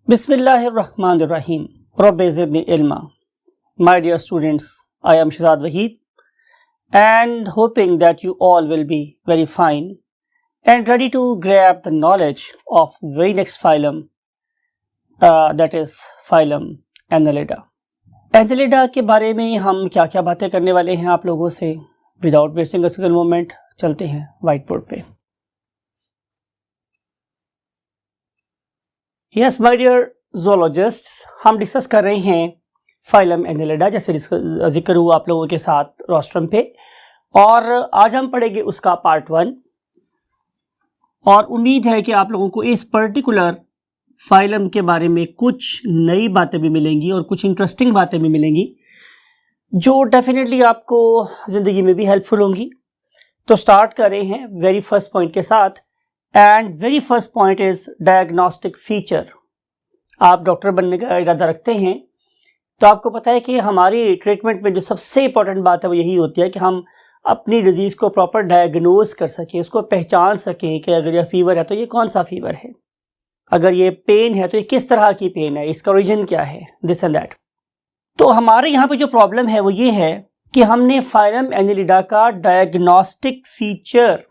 Bismillahirrahmanirrahim. Rabbi zidni ilma. My dear students, I am Shahzad Waheed and hoping that you all will be very fine and ready to grab the knowledge of very next phylum, that is phylum Annelida. Annelida के बारे में हम क्या क्या बातें करने वाले हैं आप लोगों से. Without wasting a single moment चलते हैं व्हाइट बोर्ड पे. यस माय डियर zoologists, हम डिस्कस कर रहे हैं फाइलम एनेलिडा, जैसे जिक्र हुआ आप लोगों के साथ रोस्ट्रम पे, और आज हम पढ़ेंगे उसका पार्ट 1. और उम्मीद है कि आप लोगों को इस पर्टिकुलर फाइलम के बारे में कुछ नई बातें भी मिलेंगी और कुछ इंटरेस्टिंग बातें भी मिलेंगी जो डेफिनेटली आपको ज़िंदगी में भी हेल्पफुल होंगी. तो स्टार्ट कर रहे हैं वेरी फर्स्ट पॉइंट के साथ. And very first point is diagnostic feature. आप डॉक्टर बनने का इरादा रखते हैं तो आपको पता है कि हमारी ट्रीटमेंट में जो सबसे इंपॉर्टेंट बात है वो यही होती है कि हम अपनी डिजीज़ को प्रॉपर डायग्नोज कर सकें, उसको पहचान सकें कि अगर ये फीवर है तो ये कौन सा फीवर है, अगर ये पेन है तो ये किस तरह की पेन है, इसका ओरिजिन क्या है, दिस एंड दैट. तो हमारे यहाँ पे जो प्रॉब्लम है वो ये है कि हमने फाइलम एनेलिडा का डायग्नोस्टिक फीचर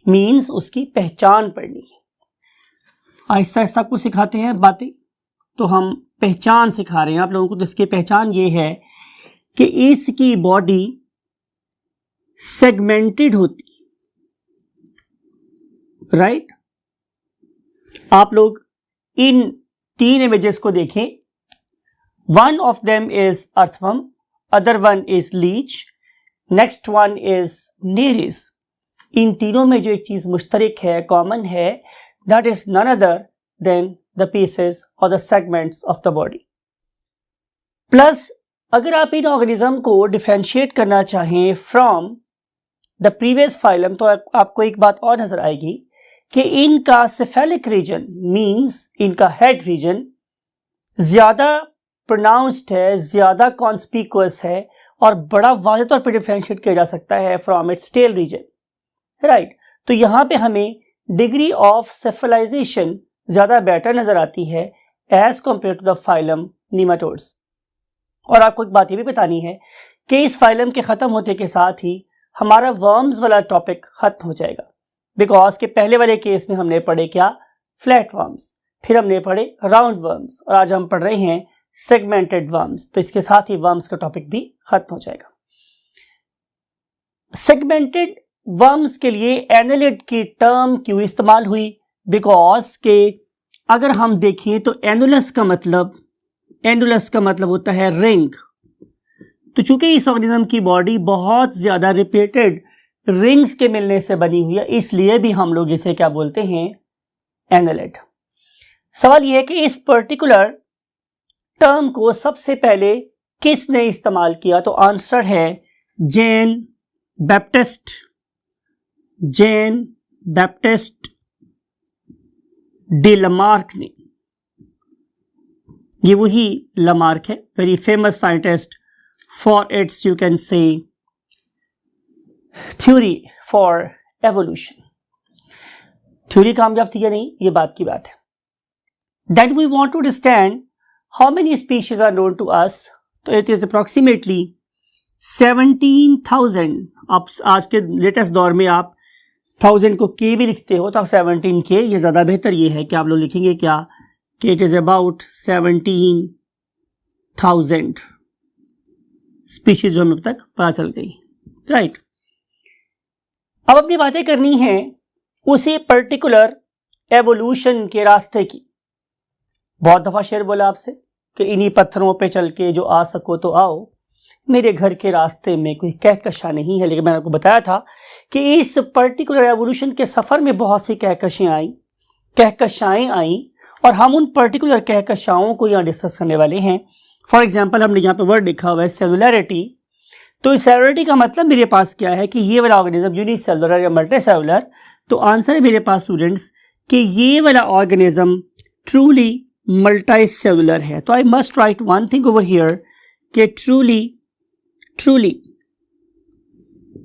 मीन्स उसकी पहचान पढ़नी है. आहिस्ता आहिस्ता आपको सिखाते हैं बातें, तो हम पहचान सिखा रहे हैं आप लोगों को. तो इसकी पहचान ये है कि इसकी बॉडी सेगमेंटेड होती, राइट. आप लोग इन 3 इमेजेस को देखें. One of them is earthworm, other one is leech, next one is Nereis. इन तीनों में जो एक चीज मुश्तरक है, कॉमन है, that is none other than the pieces और the segments of the body. Plus अगर आप इन ऑर्गेनिज्म को डिफरेंशिएट करना चाहें फ्रॉम द प्रीवियस फाइलम तो आपको एक बात और नजर आएगी कि इनका सेफेलिक रीजन मींस इनका हेड रीजन ज्यादा प्रोनाउंस्ड है, ज्यादा कॉन्स्पिकुअस है और बड़ा वाज़ेह तौर पर डिफरेंशिएट किया जा सकता है from its tail region, right. तो यहाँ पे हमें डिग्री ऑफ सेफलाइजेशन ज्यादा बेटर नजर आती है as compare to the phylum nematodes. और आपको एक बात ये भी बतानी है कि इस फाइलम के खत्म होते के साथ ही हमारा वर्म्स वाला टॉपिक खत्म हो जाएगा, बिकॉज के पहले वाले केस में हमने पढ़े क्या, फ्लैट वर्म्स, फिर हमने पढ़े राउंड वर्म्स, और आज हम पढ़ रहे हैं सेगमेंटेड वर्म्स. तो इसके साथ ही वर्म्स का टॉपिक भी खत्म हो जाएगा. सेगमेंटेड वर्म्स के लिए एनेलिड की टर्म क्यों इस्तेमाल हुई, बिकॉज के अगर हम देखें तो एनुलस का मतलब होता है रिंग. तो चूंकि इस ऑर्गेनिज्म की बॉडी बहुत ज्यादा रिपीटेड रिंग्स के मिलने से बनी हुई है, इसलिए भी हम लोग इसे क्या बोलते हैं, एनेलिड. सवाल यह है कि इस पर्टिकुलर टर्म को सबसे पहले किसने इस्तेमाल किया, तो आंसर है जैन बैप्टिस्ट डे लमार्क ने. ये वही लमार्क है, very famous scientist for its you can say theory for evolution. Theory कामयाब थी या नहीं, ये बात की बात है. That we want to understand how many species are known to us. तो इट इज अप्रोक्सीमेटली 17,000. आप आज के लेटेस्ट दौर में आप 1000 को के भी लिखते हो तो आप 17 के, ये ज़्यादा बेहतर ये है कि आप लोग लिखेंगे क्या कि इट इज़ अबाउट 17,000 स्पीशीज जो हमें अब तक पता चल गई, राइट. अब अपनी बातें करनी है उसी पर्टिकुलर एवोल्यूशन के रास्ते की. बहुत दफ़ा शेर बोला आपसे कि इन्हीं पत्थरों पे चल के जो आ सको तो आओ, मेरे घर के रास्ते में कोई कहकशां नहीं है. लेकिन मैंने आपको बताया था कि इस पर्टिकुलर एवोल्यूशन के सफ़र में बहुत सी कहकशाएं आई और हम उन पर्टिकुलर कहकशाओं को यहाँ डिस्कस करने वाले हैं. फॉर एग्जांपल हमने यहाँ पे वर्ड लिखा हुआ है सेलुलरिटी. तो इस सेलुलरिटी का मतलब मेरे पास क्या है कि ये वाला ऑर्गेनिज्म यूनिसेलुलर या मल्टी सेलुलर. तो आंसर है मेरे पास स्टूडेंट्स कि ये वाला ऑर्गेनिज्म ट्रूली मल्टी सेलुलर है. तो I must write one thing over here कि truly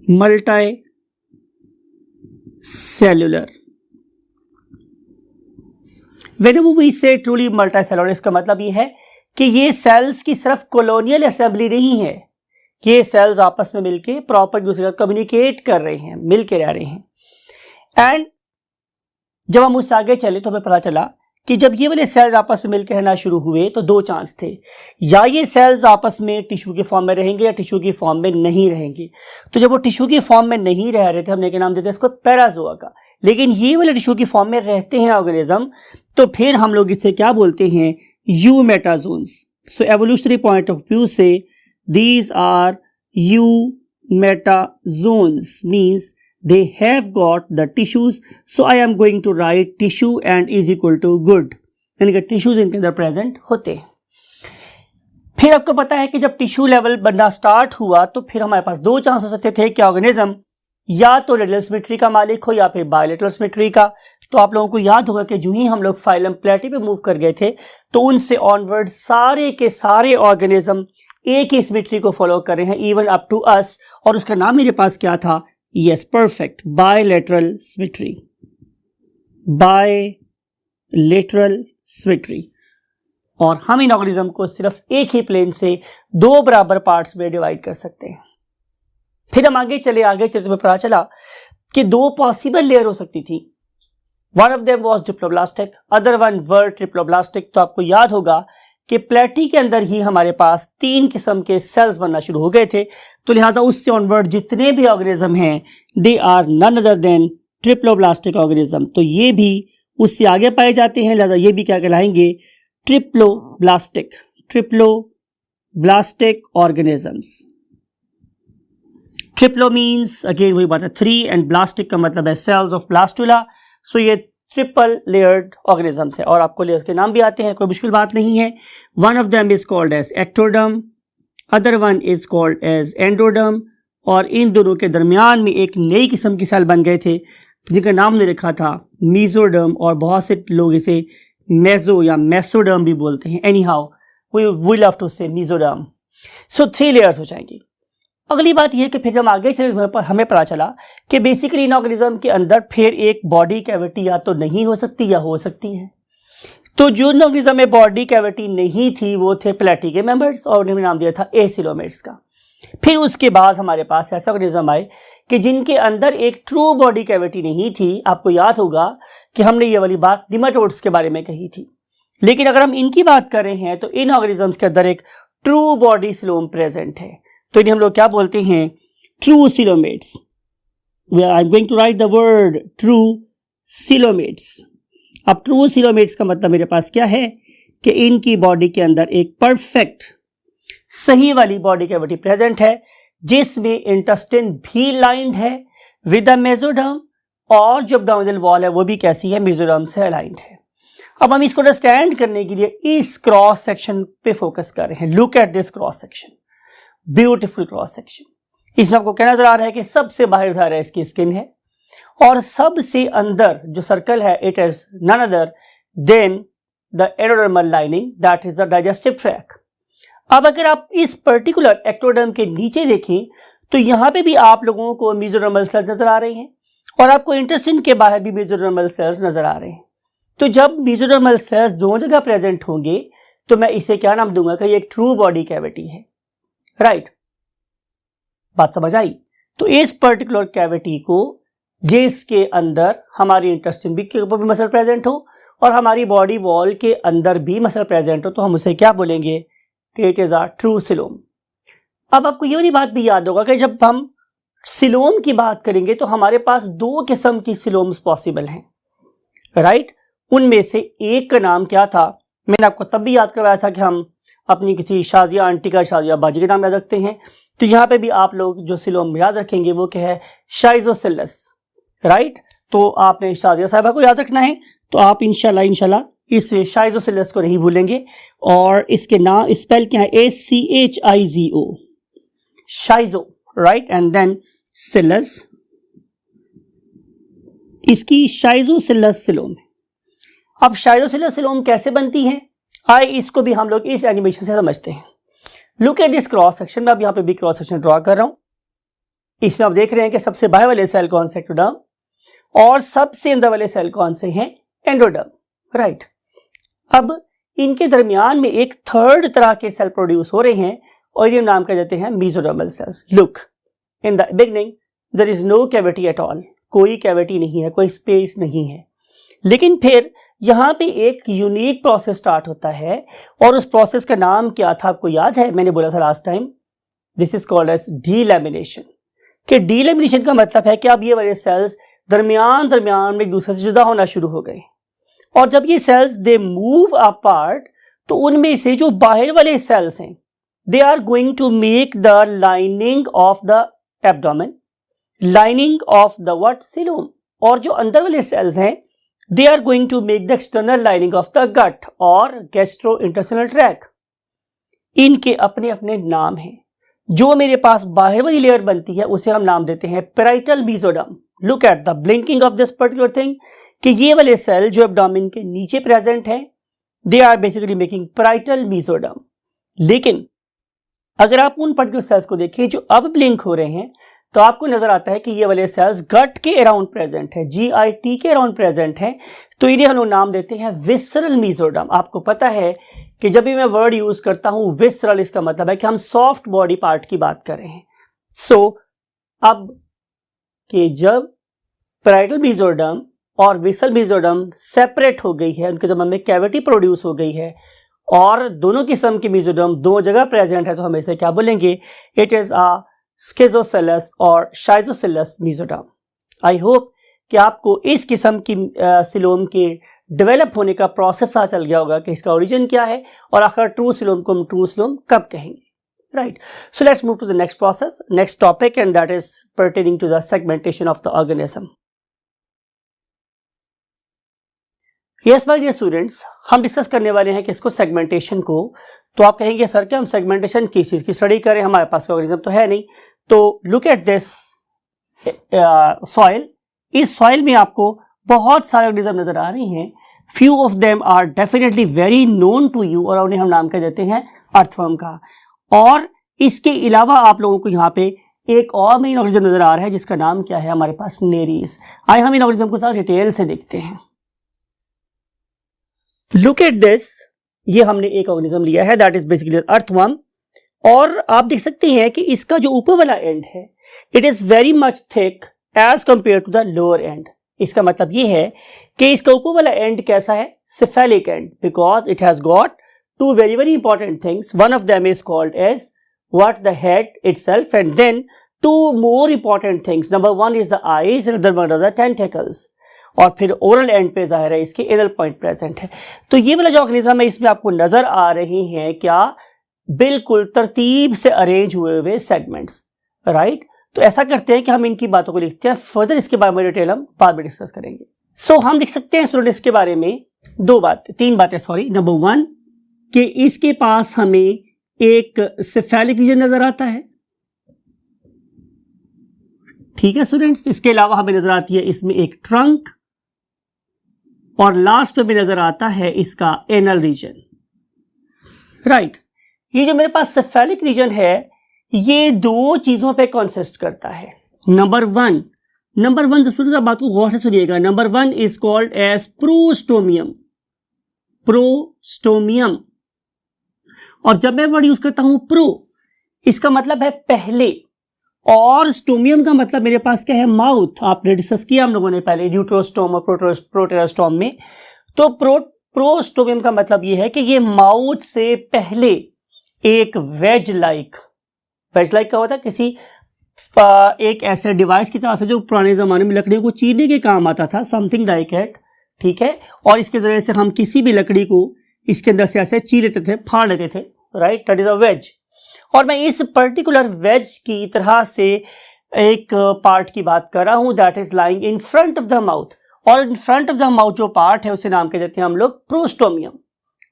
multicellular. Whenever we say truly multicellular, इसका मतलब ये है कि ये सेल्स की सिर्फ कॉलोनियल असेंबली नहीं है, ये सेल्स आपस में मिलके प्रॉपर दूसरे का कम्युनिकेट कर रहे हैं, मिलके रह रहे हैं। एंड जब हम उससे आगे चले तो हमें पता चला कि जब ये वाले सेल्स आपस में मिलकर रहना शुरू हुए तो दो चांस थे, या ये सेल्स आपस में टिश्यू के फॉर्म में रहेंगे या टिश्यू की फॉर्म में नहीं रहेंगे। तो जब वो टिश्यू की फॉर्म में नहीं रह रहे थे, हमने क्या नाम देते हैं इसको, पैराजोआ का। लेकिन ये वाले टिश्यू की फॉर्म में रहते हैं ऑर्गेनिज्म, तो फिर हम लोग इसे क्या बोलते हैं, eumetazoans. So evolutionary point of view से these are eumetazoans, means they have got the tissues, so I am going to write tissue and is equal to good, यानी कि टिश्यूज इनके अंदर प्रेजेंट होते हैं। फिर आपको पता है कि जब टिश्यू लेवल बनना स्टार्ट हुआ तो फिर हमारे पास दो चांस हो सकते थे कि ऑर्गेनिज्म या तो रेडियल सिमेट्री का मालिक हो या फिर बायलैटरल सिमेट्री का। तो आप लोगों को याद होगा कि जो ही हम लोग फाइलम प्लेटी पे मूव कर गए थे तो उनसे ऑनवर्ड सारे के सारे ऑर्गेनिज्म एक ही सिमेट्री को फॉलो कर रहे हैं, इवन अप टू अस, और उसका नाम मेरे पास क्या था, Yes, perfect. Bilateral symmetry. Bilateral symmetry. और हम इन ऑर्गेनिज्म को सिर्फ एक ही प्लेन से दो बराबर पार्ट्स में डिवाइड कर सकते हैं। फिर हम आगे चले तो पता चला कि दो पॉसिबल लेयर हो सकती थी। One of them was diploblastic, other one were triploblastic. तो आपको याद होगा कि प्लेटी के अंदर ही हमारे पास तीन किस्म के सेल्स बनना शुरू हो गए थे, तो लिहाजा उससे ऑनवर्ड जितने भी ऑर्गेनिज्म हैं they are none other than triploblastic organism. तो ये भी उससे आगे पाए जाते हैं, लिहाजा ये भी क्या कहलाएंगे, triploblastic, triploblastic organisms. Triplo means again वही बात है 3, एंड ब्लास्टिक का मतलब है सेल्स ऑफ ब्लास्टुला। सो ये ट्रिपल लेयर्ड ऑर्गेनिजम्स है, और आपको लेयर्स के नाम भी आते हैं, कोई मुश्किल बात नहीं है। One of them is called as ectoderm, other one is called as endoderm, और इन दोनों के दरमियान में एक नई किस्म की सेल बन गए थे जिनका नाम ने रखा था मीजोडर्म, और बहुत से लोग इसे मेजो या मेसोडर्म भी बोलते हैं। Anyhow we love to say mesoderm. So 3 layers हो जाएंगी। अगली बात यह कि फिर जब आगे चले हमें पता चला कि बेसिकली इन ऑर्गेनिज्म के अंदर फिर एक बॉडी कैविटी या तो नहीं हो सकती या हो सकती है। तो जो ऑर्गेनिज्म में बॉडी कैविटी नहीं थी वो थे प्लेटी के मेंबर्स, और उन्हें नाम दिया था एसिलोमेट्स का। फिर उसके बाद हमारे पास ऐसा ऑर्गेनिज्म आए कि जिनके अंदर एक ट्रू बॉडी कैविटी नहीं थी। आपको याद होगा कि हमने ये वाली बात निमेटोड्स के बारे में कही थी। लेकिन अगर हम इनकी बात कर रहे हैं तो इन ऑर्गेनिजम्स के अंदर एक ट्रू बॉडी सिलोम प्रेजेंट है, तो इन्हें हम लोग क्या बोलते हैं, true coelomates. I am going to write the word true coelomates. अब ट्रू सिलोमेट्स का मतलब मेरे पास क्या है कि इनकी बॉडी के अंदर एक परफेक्ट सही वाली बॉडी कैविटी प्रेजेंट है, जिसमें इंटेस्टाइन भी लाइंड है विद द मेसोडर्म, और जो एब्डोमिनल वॉल है वो भी कैसी है, मेसोडर्म से अलाइंड है। अब हम इसको अंडरस्टैंड करने के लिए इस क्रॉस सेक्शन पे फोकस कर रहे हैं। Look at this cross section, beautiful cross section. इसमें आपको क्या नजर आ रहा है कि सबसे बाहर जा रहा है इसकी स्किन है, और सबसे अंदर जो सर्कल है it is none other than the endodermal lining, that is the digestive tract. अब अगर आप इस पर्टिकुलर एक्टोडर्म के नीचे देखें तो यहां पे भी आप लोगों को मेसोडर्मल सेल्स नजर आ रहे हैं, और आपको इंटेस्टाइन के बाहर भी मेसोडर्मल सेल्स नजर आ रहे हैं। तो जब मेसोडर्मल सेल्स दोनों जगह प्रेजेंट होंगे तो मैं इसे क्या नाम दूंगा कि ये एक ट्रू बॉडी कैविटी है, राइट? बात समझ आई? तो इस पर्टिकुलर कैविटी को जिसके अंदर हमारी इंटेस्टाइन भी मसल प्रेजेंट हो और हमारी बॉडी वॉल के अंदर भी मसल प्रेजेंट हो, तो हम उसे क्या बोलेंगे, it is a true coelom. अब आपको ये वाली बात भी याद होगा कि जब हम सिलोम की बात करेंगे तो हमारे पास 2 किस्म की सिलोम्स पॉसिबल हैं, राइट? उनमें से एक का नाम क्या था, मैंने आपको तब भी याद करवाया था कि हम अपनी किसी शाजिया आंटी का शाजिया बाजी के नाम याद रखते हैं। तो यहाँ पे भी आप लोग जो सिलोम याद रखेंगे वो क्या है, शाइजोसिलस, राइट? तो आपने शाजिया साहिबा को याद रखना है, तो आप इंशाल्लाह इस शाइजोसिलस को नहीं भूलेंगे। और इसके नाम स्पेल क्या है, ACHIZO, शाइजो, राइट? एंड देन सिलस, इसकी शाइजोसिलस सिलोम। अब शाइजोसिलस सिलोम कैसे बनती है, आइए इसको भी हम लोग इस एनिमेशन से समझते हैं। Look at this cross section. मैं अब यहाँ पे भी क्रॉस सेक्शन ड्रॉ कर रहा हूं। इसमें आप देख रहे हैं कि सबसे बाहर वाले सेल कौन से, एक्टोडर्म, और सबसे अंदर वाले सेल कौन से हैं, एंडोडर्म, राइट? अब इनके दरमियान में एक थर्ड तरह के सेल प्रोड्यूस हो रहे हैं और ये नाम कर देते हैं mesodermal cells. Look, in the beginning there is no cavity at all, कोई कैविटी नहीं है, कोई स्पेस नहीं है। लेकिन फिर यहाँ पे एक यूनिक प्रोसेस स्टार्ट होता है और उस प्रोसेस का नाम क्या था आपको याद है? मैंने बोला था last time, this is called as delamination. कि डीलैमिनेशन का मतलब है कि अब ये वाले सेल्स दरमियान में एक दूसरे से जुदा होना शुरू हो गए और जब ये सेल्स दे मूव अपार्ट तो उनमें से जो बाहर वाले सेल्स हैं they are going to make the lining of the abdomen, lining of the what? Coelom. और जो अंदर वाले सेल्स हैं they are going to make the external lining of the gut और गैस्ट्रोइंटेस्टाइनल ट्रैक्ट। इनके अपने अपने नाम हैं। जो मेरे पास बाहर वाली लेयर बनती है उसे हम नाम देते हैं parietal mesoderm. Look at the blinking of this particular thing कि ये वाले सेल जो एब्डोमेन के नीचे प्रेजेंट हैं they are basically making parietal mesoderm. लेकिन अगर आप उन पर्टिकुलर सेल्स को देखें जो अब ब्लिंक हो रहे हैं तो आपको नजर आता है कि ये वाले सेल्स गट के अराउंड प्रेजेंट है, GIT के अराउंड प्रेजेंट है। तो इन्हें हम लोग नाम देते हैं विसरल मेसोडर्म। आपको पता है कि जब भी मैं वर्ड यूज करता हूं विसरल, इसका मतलब है कि हम सॉफ्ट बॉडी पार्ट की बात कर रहे हैं। सो अब कि जब पैराइटल मेसोडर्म और विसरल मेसोडर्म सेपरेट हो गई है, उनके जब हमें कैविटी प्रोड्यूस हो गई है और दोनों किस्म की मेसोडर्म दो जगह प्रेजेंट है तो हम इसे क्या बोलेंगे? इट इज अ स्किज़ोसेलस और शाइज़ोसेलस मेसोडर्म। आई होप कि आपको इस किस्म की सिलोम के डेवलप होने का प्रोसेस पता चल गया होगा कि इसका ओरिजिन क्या है और आखिर ट्रू सिलोम को हम ट्रू सिलोम कब कहेंगे, right? So let's move to the next process, next topic, and that is pertaining to the segmentation of the organism. Yes my dear students, हम डिस्कस करने वाले हैं किसको? सेगमेंटेशन को। तो आप कहेंगे सर कि हम सेगमेंटेशन किस चीज की स्टडी करें, हमारे पास ऑर्गेनिज्म तो है नहीं। तो लुक एट दिस सॉइल। इस सॉइल में आपको बहुत सारे ऑर्गेनिज्म नजर आ रहे हैं। Few of them are definitely very known to you और उन्हें हम नाम कर देते हैं अर्थवर्म का। और इसके अलावा आप लोगों को यहाँ पे एक और मेन ऑर्गेनिज्म नजर आ रहा है जिसका नाम क्या है? हमारे पास नेरीज। आइए हम इन ऑर्गेनिज्म को सारा डिटेल से देखते हैं। लुक एट दिस, ये हमने एक ऑर्गेनिज्म लिया है दैट इज बेसिकली अर्थवर्म और आप देख सकते हैं कि इसका जो ऊपर वाला एंड है it is very much thick as compare to the lower end. इसका मतलब ये है कि इसका ऊपर वाला एंड कैसा है? Cephalic end, because it has got two very important things. One of them is called as what? The head itself, and then two more important things. Number one is the eyes and other one are the tentacles. और फिर oral and पे जाहिर है इसके anal point present है। तो ये वाला जो ऑर्गेनिज्म है इसमें आपको नजर आ रही हैं क्या? बिल्कुल तरतीब से अरेंज हुए सेगमेंट्स, राइट? तो ऐसा करते हैं कि हम इनकी बातों को लिखते हैं, फर्दर इसके बारे में डिटेल हम बाद में डिस्कस करेंगे। सो हम लिख सकते हैं स्टूडेंट इसके बारे में तीन बातें सॉरी। नंबर वन कि इसके पास हमें एक सिफेलिक रीजन नजर आता है, ठीक है स्टूडेंट्स। इसके अलावा हमें नजर आती है इसमें एक ट्रंक और लास्ट पे भी नजर आता है इसका एनल रीजन, राइट? ये जो मेरे पास सेफेलिक रीजन है ये दो चीजों पे कंसिस्ट करता है। नंबर वन स्टूडेंट्स बात को गौर से सुनिएगा। Number one is called as prostomium. और जब मैं वर्ड यूज करता हूं प्रो, इसका मतलब है पहले, और स्टोमियम का मतलब मेरे पास क्या है? माउथ। आपने डिस्कस किया हम लोगों ने पहले ड्यूट्रोस्टोम और प्रोटेरोस्टोम में। तो प्रोस्टोमियम का मतलब ये है कि ये माउथ से पहले एक वेज लाइक क्या होता है? किसी एक ऐसे डिवाइस की तरह से जो पुराने जमाने में लकड़ियों को चीरने के काम आता था, समथिंग लाइक इट, ठीक है? और इसके जरिए से हम किसी भी लकड़ी को इसके अंदर से ऐसे चीर लेते थे, फाड़ लेते थे, right? That is a wedge. और मैं इस पर्टिकुलर वेज की तरह से एक पार्ट की बात कर रहा हूं that is lying in front of the mouth. और in front of the mouth जो पार्ट है उसे नाम कह देते हैं हम लोग प्रोस्टोमियम।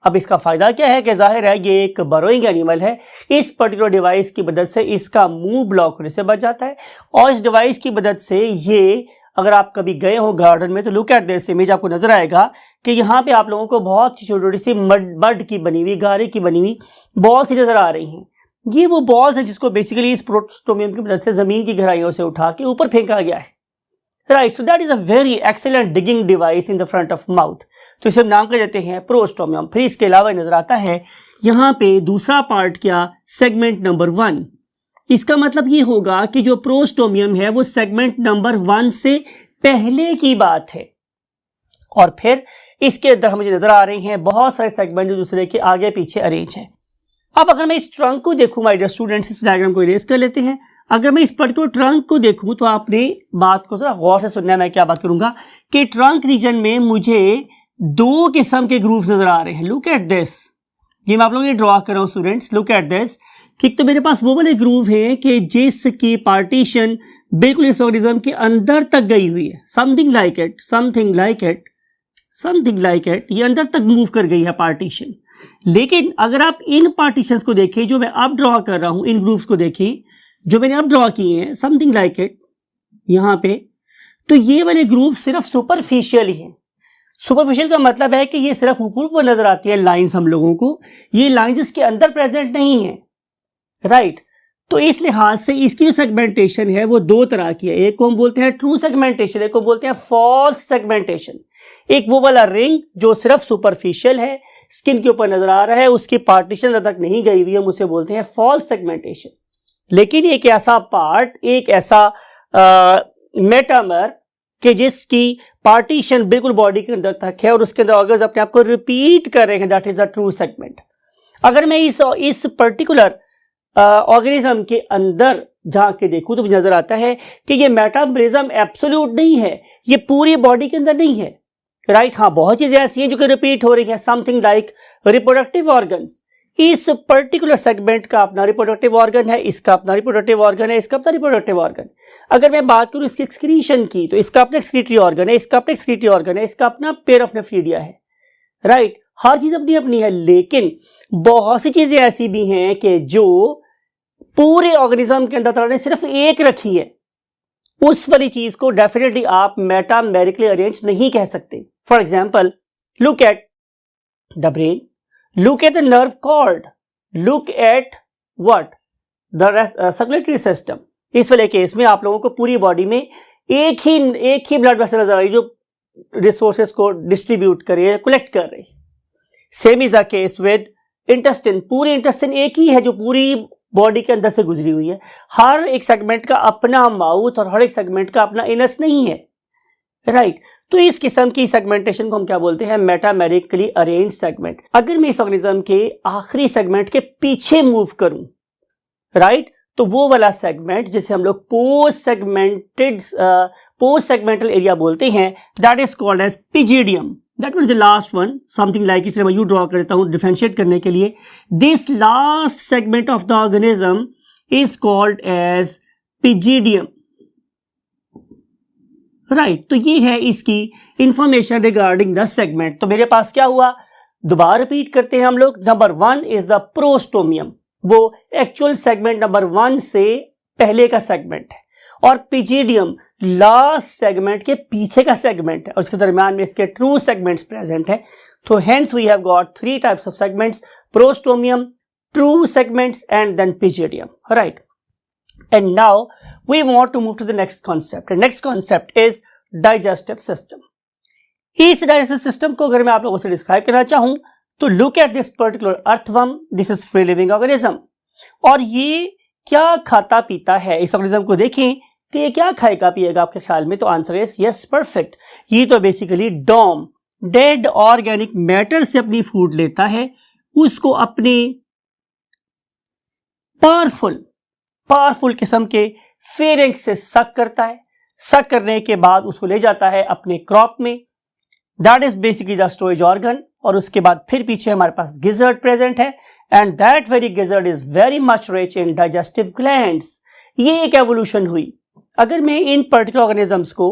अब इसका फायदा क्या है कि जाहिर है ये एक बरोइंग एनिमल है। इस पर्टिकुलर डिवाइस की मदद से इसका मुंह ब्लॉक होने से बच जाता है और इस डिवाइस की मदद से ये, अगर आप कभी गए हो गार्डन में तो लुक एट दिस इमेज, आपको नजर आएगा कि यहाँ पे आप लोगों को बहुत छोटी छोटी सी मड की बनी हुई, गारे की बनी हुई बॉल सी नजर आ रही हैं। ये वो बॉल्स है जिसको बेसिकली इस प्रोस्टोमियम की मदद से जमीन की गहराइयों से उठा के ऊपर फेंका गया है, right, so that is a very excellent digging device in the front of mouth. तो इसे हम नाम कर देते हैं प्रोस्टोमियम। फिर इसके अलावा नजर आता है यहाँ पे दूसरा पार्ट क्या, सेगमेंट नंबर 1। इसका मतलब ये होगा कि जो प्रोस्टोमियम है वो सेगमेंट नंबर 1 से पहले की बात है। और फिर इसके अंदर मुझे नजर आ रही हैं बहुत सारे सेगमेंट जो दूसरे के आगे पीछे अरेंज हैं। अब अगर मैं इस ट्रंक को देखूं, माय डियर स्टूडेंट्स, इस डायग्राम को इरेज कर लेते हैं। अगर मैं इस पर्टिकुलर ट्रंक को देखूं तो आपने बात को थोड़ा गौर से सुनना है। मैं क्या बात करूंगा कि ट्रंक रीजन में मुझे 2 किस्म के ग्रूव्स नजर आ रहे हैं। लुक एट दिस, ये मैं आप लोगों को ड्रॉ कर रहा हूं स्टूडेंट्स। लुक एट दिस कि तो मेरे पास वो वाले ग्रूव है कि जिसकी पार्टीशन बिल्कुल इस ऑर्गेनिज्म के अंदर तक गई हुई है। Something like it, something like it, something like it, ये अंदर तक मूव कर गई है पार्टीशन। लेकिन अगर आप इन पार्टीशंस को देखें जो मैं अब ड्रॉ कर रहा हूं, इन ग्रूव्स को देखें जो मैंने अब ड्रॉ किए हैं, समथिंग लाइक इट यहां पे, तो ये वाले ग्रूव सिर्फ सुपरफिशियल ही हैं। सुपरफिशियल का मतलब है कि ये सिर्फ ऊपर ऊपर नजर आती है लाइंस हम लोगों को, ये लाइंस इसके अंदर प्रेजेंट नहीं है। राइट, तो इस लिहाज से इसकी जो सेगमेंटेशन है वो 2 तरह की है। एक को हम बोलते हैं ट्रू सेगमेंटेशन, एक को बोलते हैं फॉल्स सेगमेंटेशन। एक वो वाला रिंग जो सिर्फ सुपरफिशियल है, स्किन के ऊपर नजर आ रहा है, उसकी पार्टीशन तक नहीं गई हुई है, हम उसे बोलते हैं फॉल्स सेगमेंटेशन। लेकिन एक ऐसा पार्ट, एक ऐसा मेटामर कि जिसकी पार्टीशन बिल्कुल बॉडी के अंदर तक है और उसके अंदर ऑर्गन्स अपने आप को रिपीट कर रहे हैं, that is the true segment. अगर मैं इस पर्टिकुलर ऑर्गेनिज्म के अंदर झांक के देखूं तो मुझे नजर आता है कि ये मेटाबॉलिज्म एब्सोल्यूट नहीं है, ये पूरी बॉडी के अंदर नहीं है। राइट, हाँ, बहुत चीजें ऐसी हैं जो कि रिपीट हो रही हैं। समथिंग लाइक रिप्रोडक्टिव ऑर्गन्स, इस पर्टिकुलर सेगमेंट का अपना रिप्रोडक्टिव ऑर्गन है, इसका अपना रिप्रोडक्टिव ऑर्गन है, इसका अपना रिप्रोडक्टिव ऑर्गन। अगर मैं बात करूं इसकी एक्सक्रीशन की तो इसका अपना एक्सक्रीटरी ऑर्गन है, इसका अपना एक्सक्रीटरी ऑर्गन है, इसका अपना पेयर ऑफ नेफ्रीडिया है। राइट, हर चीज अपनी अपनी है, लेकिन बहुत सी चीजें ऐसी भी हैं कि जो पूरे ऑर्गेनिज्म के अंदर ने सिर्फ एक रखी है, उस वाली चीज को डेफिनेटली आप मेटामेरिकली अरेंज नहीं कह सकते। For example, look at the brain, look at the nerve cord, look at what the circulatory system। इस वाले केस में आप लोगों को पूरी बॉडी में एक ही ब्लड वेसल नजर आ रही जो रिसोर्सेज को डिस्ट्रीब्यूट करे, कलेक्ट कर रही। Same is a case with intestine, पूरी इंटेस्टिन एक ही है जो पूरी बॉडी के अंदर से गुजरी हुई है। हर एक सेगमेंट का अपना माउथ और हर एक सेगमेंट का अपना इनस नहीं है। राइट, तो इस किस्म की सेगमेंटेशन को हम क्या बोलते हैं, मेटामेरिकली अरेंज सेगमेंट। अगर मैं इस ऑर्गेनिज्म के आखिरी सेगमेंट के पीछे मूव करूं, राइट, तो वो वाला सेगमेंट जिसे हम लोग पोस्ट सेगमेंटल एरिया बोलते हैं, that is called as pygidium. That was the last one, something like, इसे मैं यू ड्रॉ करता हूं डिफरेंशिएट करने के लिए। This last segment of the organism is called as pygidium. Right, तो ये है इसकी इंफॉर्मेशन रिगार्डिंग द सेगमेंट। तो मेरे पास क्या हुआ, दोबारा रिपीट करते हैं हम लोग। नंबर 1 इज द प्रोस्टोमियम, वो एक्चुअल सेगमेंट नंबर 1 से पहले का सेगमेंट है, और पिजिडियम लास्ट सेगमेंट के पीछे का सेगमेंट है, और उसके दरमियान में इसके ट्रू सेगमेंट्स प्रेजेंट है। तो hence we have got 3 types of segments, prostomium, true segments and then pygidium. Right, and now we want to move to the next concept. The next concept is digestive system. इस digestive system को अगर मैं आप लोगों से describe करना चाहूं तो look at this particular earthworm. This is free living organism. और ये क्या खाता पीता है, इस ऑर्गेनिज्म को देखें कि ये क्या खाएगा पिएगा आपके ख्याल में, तो आंसर है यस, परफेक्ट। ये तो basically DOM, dead organic matter से अपनी फूड लेता है, उसको अपनी पावरफुल किस्म के फेरिंग्स से सक करता है, सक करने के बाद उसको ले जाता है अपने क्रॉप में, that is basically the storage organ. और उसके बाद फिर पीछे हमारे पास गिजर्ड प्रेजेंट है, and that very gizzard is very much rich in digestive glands. ये एक एवोल्यूशन हुई। अगर मैं इन पर्टिकुलर ऑर्गेनिजम्स को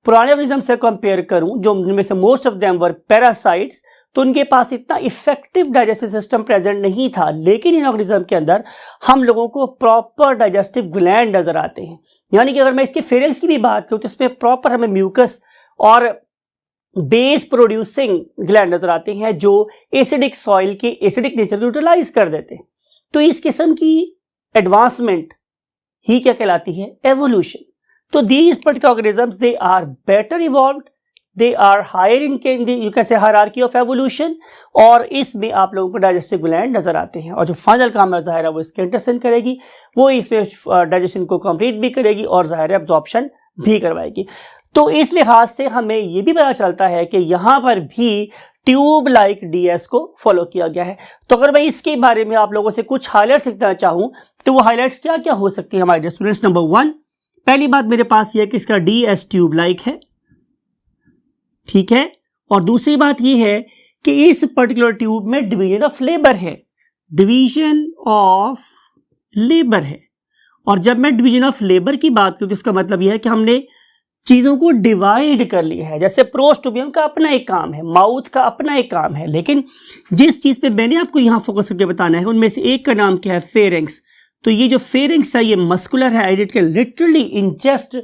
पुराने ऑर्गेनिज्म से कंपेयर करूं, जो उनमें से most of them were parasites, तो उनके पास इतना इफेक्टिव डाइजेस्टिव सिस्टम प्रेजेंट नहीं था। लेकिन इन ऑर्गेनिज्म के अंदर हम लोगों को प्रॉपर डाइजेस्टिव ग्लैंड नजर आते हैं। यानी कि अगर मैं इसके फेरेंस की भी बात करूं तो इसमें प्रॉपर हमें म्यूकस और बेस प्रोड्यूसिंग ग्लैंड नजर आते हैं जो एसिडिक सॉइल के एसिडिक नेचर को यूटिलाइज कर देते हैं। तो इस किस्म की एडवांसमेंट ही क्या कहलाती है, एवोल्यूशन। तो these particular organisms they are better evolved, they are higher in you can say hierarchy of evolution, और इसमें आप लोगों को डाइजेस्टिव ग्लैंड नजर आते हैं, और जो फाइनल काम है ज़ाहिर है वो इसके इंटेस्टाइन करेगी, वो इसमें डाइजेशन को कंप्लीट भी करेगी और ज़ाहिर है एब्जॉर्प्शन भी करवाएगी। तो इस लिहाज से हमें ये भी पता चलता है कि यहाँ पर भी ट्यूब लाइक डीएस को फॉलो किया गया है। तो अगर मैं इसके बारे में आप लोगों से कुछ हाईलाइट्स लिखना चाहूँ तो वो हाईलाइट्स क्या क्या हो सकती है हमारे स्टूडेंट्स। नंबर 1, पहली बात मेरे पास ये है कि इसका डीएस ट्यूब लाइक है, ठीक है। और दूसरी बात ये है कि इस पर्टिकुलर ट्यूब में डिवीजन ऑफ लेबर है, डिवीजन ऑफ लेबर है। और जब मैं डिवीजन ऑफ लेबर की बात करूं तो इसका मतलब यह है कि हमने चीजों को डिवाइड कर लिया है। जैसे प्रोस्टोबियम का अपना एक काम है, माउथ का अपना एक काम है, लेकिन जिस चीज पे मैंने आपको यहां फोकस करके बताना है उनमें से एक का नाम क्या है, फेरिंक्स। तो ये जो फेरिंक्स है ये मस्कुलर है, it can literally ingest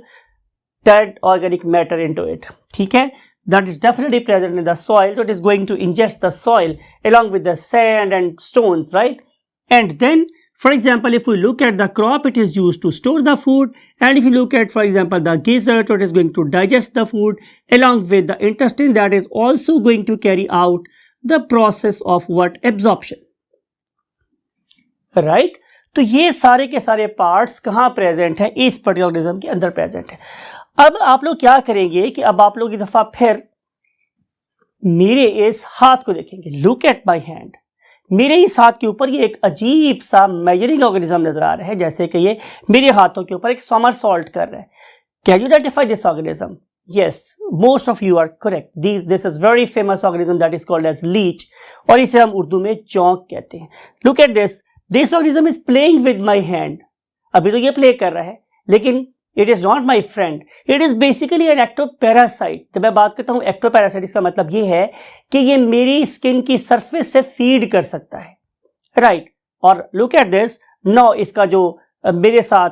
that organic matter into it, ठीक है। That is definitely present in the soil, so it is going to ingest the soil along with the sand and stones, right? And then, for example, if we look at the crop, it is used to store the food, and if you look at, for example, the gizzard, so it is going to digest the food along with the intestine that is also going to carry out the process of what? Absorption, right? तो ये सारे के सारे parts कहाँ present है, इस particular organism के अंदर प्रेजेंट है। अब आप लोग क्या करेंगे कि अब आप लोग एक दफा फिर मेरे इस हाथ को देखेंगे, लुक एट माई हैंड। मेरे इस हाथ के ऊपर ये एक अजीब सा मेजरिंग ऑर्गेनिज्म नजर आ रहा है, जैसे कि ये मेरे हाथों के ऊपर एक समरसॉल्ट कर रहा है। Can you identify this organism? Yes, most of you are correct. This is very famous organism that is called as leech, और इसे हम उर्दू में चौंक कहते हैं। Look at this organism is playing with my hand. अभी तो ये प्ले कर रहा है, लेकिन it is not my friend, it is basically an ectoparasite. जब मैं बात करता हूं एक्टोपैरासाइट, इसका मतलब ये है कि ये मेरी स्किन की सरफेस से फीड कर सकता है, राइट। और लुक एट दिस नाउ, इसका जो मेरे साथ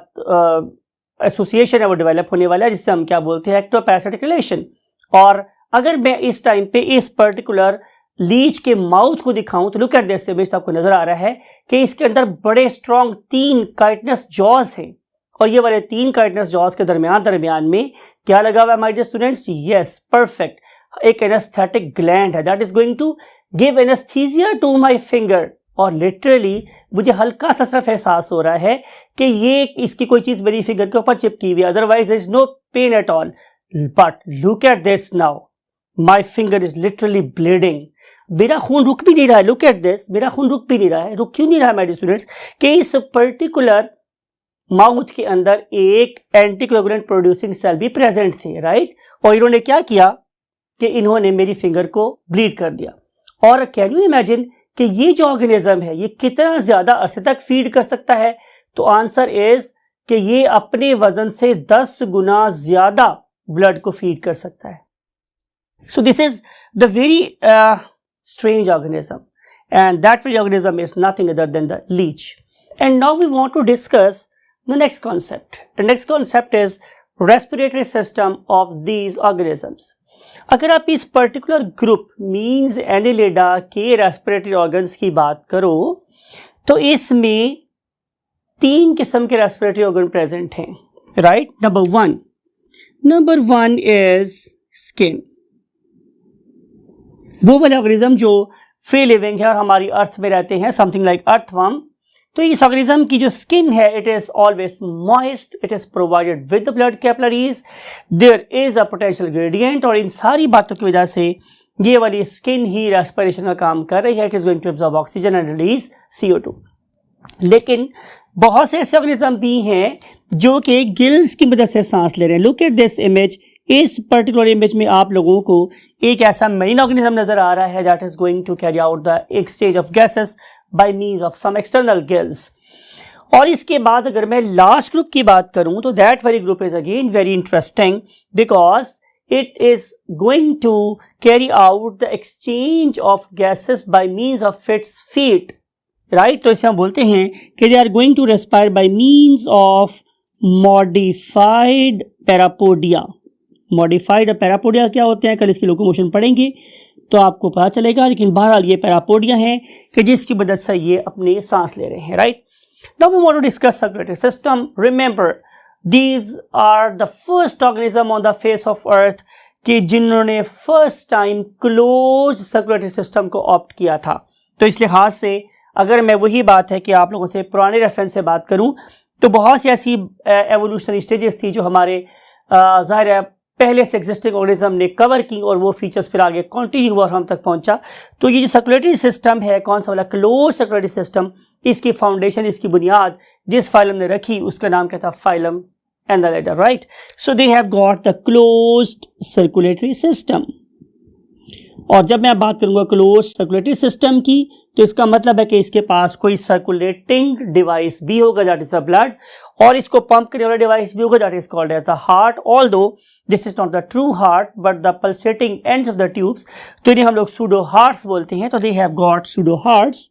एसोसिएशन है वो डेवलप होने वाला है, जिससे हम क्या बोलते हैं, एक्टोपैरासाइटिक रिलेशन। और अगर मैं इस टाइम पे इस पर्टिकुलर लीच के माउथ को दिखाऊं तो लुक एट दिस इमेज, आपको नजर आ रहा है कि इसके अंदर बड़े स्ट्रॉन्ग 3 काइटनस जॉज हैं, और ये वाले 3 काइटनस जॉज के दरमियान में क्या लगा हुआ है my dear students? Yes, perfect, एक एनेस्थेटिक ग्लैंड है that is going to give anaesthesia to my finger. और लिटरली मुझे हल्का सा सिर्फ एहसास हो रहा है कि ये इसकी कोई चीज मेरी फिंगर के ऊपर चिपकी हुई है, otherwise there is no pain at all. But look at this now, my finger is literally bleeding. मेरा खून रुक भी नहीं रहा है, लुक एट दिस, मेरा खून रुक भी नहीं रहा है। रुक क्यों नहीं रहा है माय डियर स्टूडेंट्स? कि इस पर्टिकुलर माउथ के अंदर एक एंटीकोएगुलेंट प्रोड्यूसिंग सेल भी प्रेजेंट थे, राइट। और इन्होंने क्या किया कि इन्होंने मेरी फिंगर को ब्लीड कर दिया। और कैन यू इमेजिन कि ये जो ऑर्गेनिज्म है ये कितना ज्यादा अरसे तक फीड कर सकता है? तो आंसर इज कि ये अपने वजन से 10 गुना ज्यादा ब्लड को फीड कर सकता है। सो this is the very strange organism, and that very organism is nothing other than the leech. And now we want to discuss the next concept. The next concept is respiratory system of these organisms. अगर आप इस particular group means Annelida के respiratory organs की बात करो तो इसमें 3 किस्म के रेस्पिरेटरी ऑर्गन प्रेजेंट हैं, right. Number one is skin, वो वाले ऑर्गेनिज्म जो फ्री लिविंग है और हमारी अर्थ में रहते हैं, समथिंग लाइक अर्थवर्म। तो इस ऑर्गेनिज्म की जो स्किन है it is always moist, it is provided with the blood capillaries, there is a potential gradient, और इन सारी बातों की वजह से ये वाली स्किन ही रेस्पिरेशन का काम कर रही है। It is going to absorb oxygen and release CO2। लेकिन बहुत से ऐसे ऑर्गेनिज्म भी हैं जो कि गिल्स की मदद से सांस ले रहे हैं। लुक एट दिस इमेज, इस पर्टिकुलर इमेज में आप लोगों को एक ऐसा मेन ऑर्गेनिज्म नजर आ रहा है that is going to carry out the exchange of gases by means of some external gills. और इसके बाद अगर मैं लास्ट ग्रुप की बात करूं तो that very group is again very interesting because it is going to carry out the exchange of gases by means of its feet, right. तो इसे हम बोलते हैं कि they are going to respire by means of modified parapodia. Modified parapodia क्या होते हैं, कल इसकी लोकोमोशन पढ़ेंगे तो आपको पता चलेगा, लेकिन बहरहाल ये पैरापोडिया हैं कि जिसकी मदद से ये अपनी सांस ले रहे हैं, right. Now we want to discuss circulatory system. Remember These are the first organism on the face of earth कि जिन्होंने first time closed circulatory system को ऑप्ट किया था। तो इस लिहाज से अगर मैं वही बात है कि आप लोगों से पुराने रेफरेंस से बात करूं तो बहुत सी ऐसी एवोल्यूशनरी स्टेजेस थी जो हमारे ज़ाहिर है पहले से एग्जिस्टिंग ऑर्गेनिज्म ने कवर की और वो फीचर्स फिर आगे कंटिन्यू हुआ और हम तक पहुंचा। तो ये जो सर्कुलेटरी सिस्टम है, कौन सा वाला, क्लोज सर्कुलेटरी सिस्टम, इसकी फाउंडेशन, इसकी बुनियाद जिस फाइलम ने रखी उसका नाम क्या था, phylum Annelida, right? So they have got the closed circulatory system. और जब मैं बात करूंगा क्लोज सर्कुलेटरी सिस्टम की तो इसका मतलब है कि इसके पास कोई सर्कुलेटिंग डिवाइस भी होगा, दैट इज द ब्लड, और इसको पंप करने वाला डिवाइस भी होगा, that is called as the heart. Although this is not the true heart but the pulsating ends of the tubes, तो इन्हें हम लोग सूडो हार्ट्स बोलते हैं। तो they have got pseudo hearts,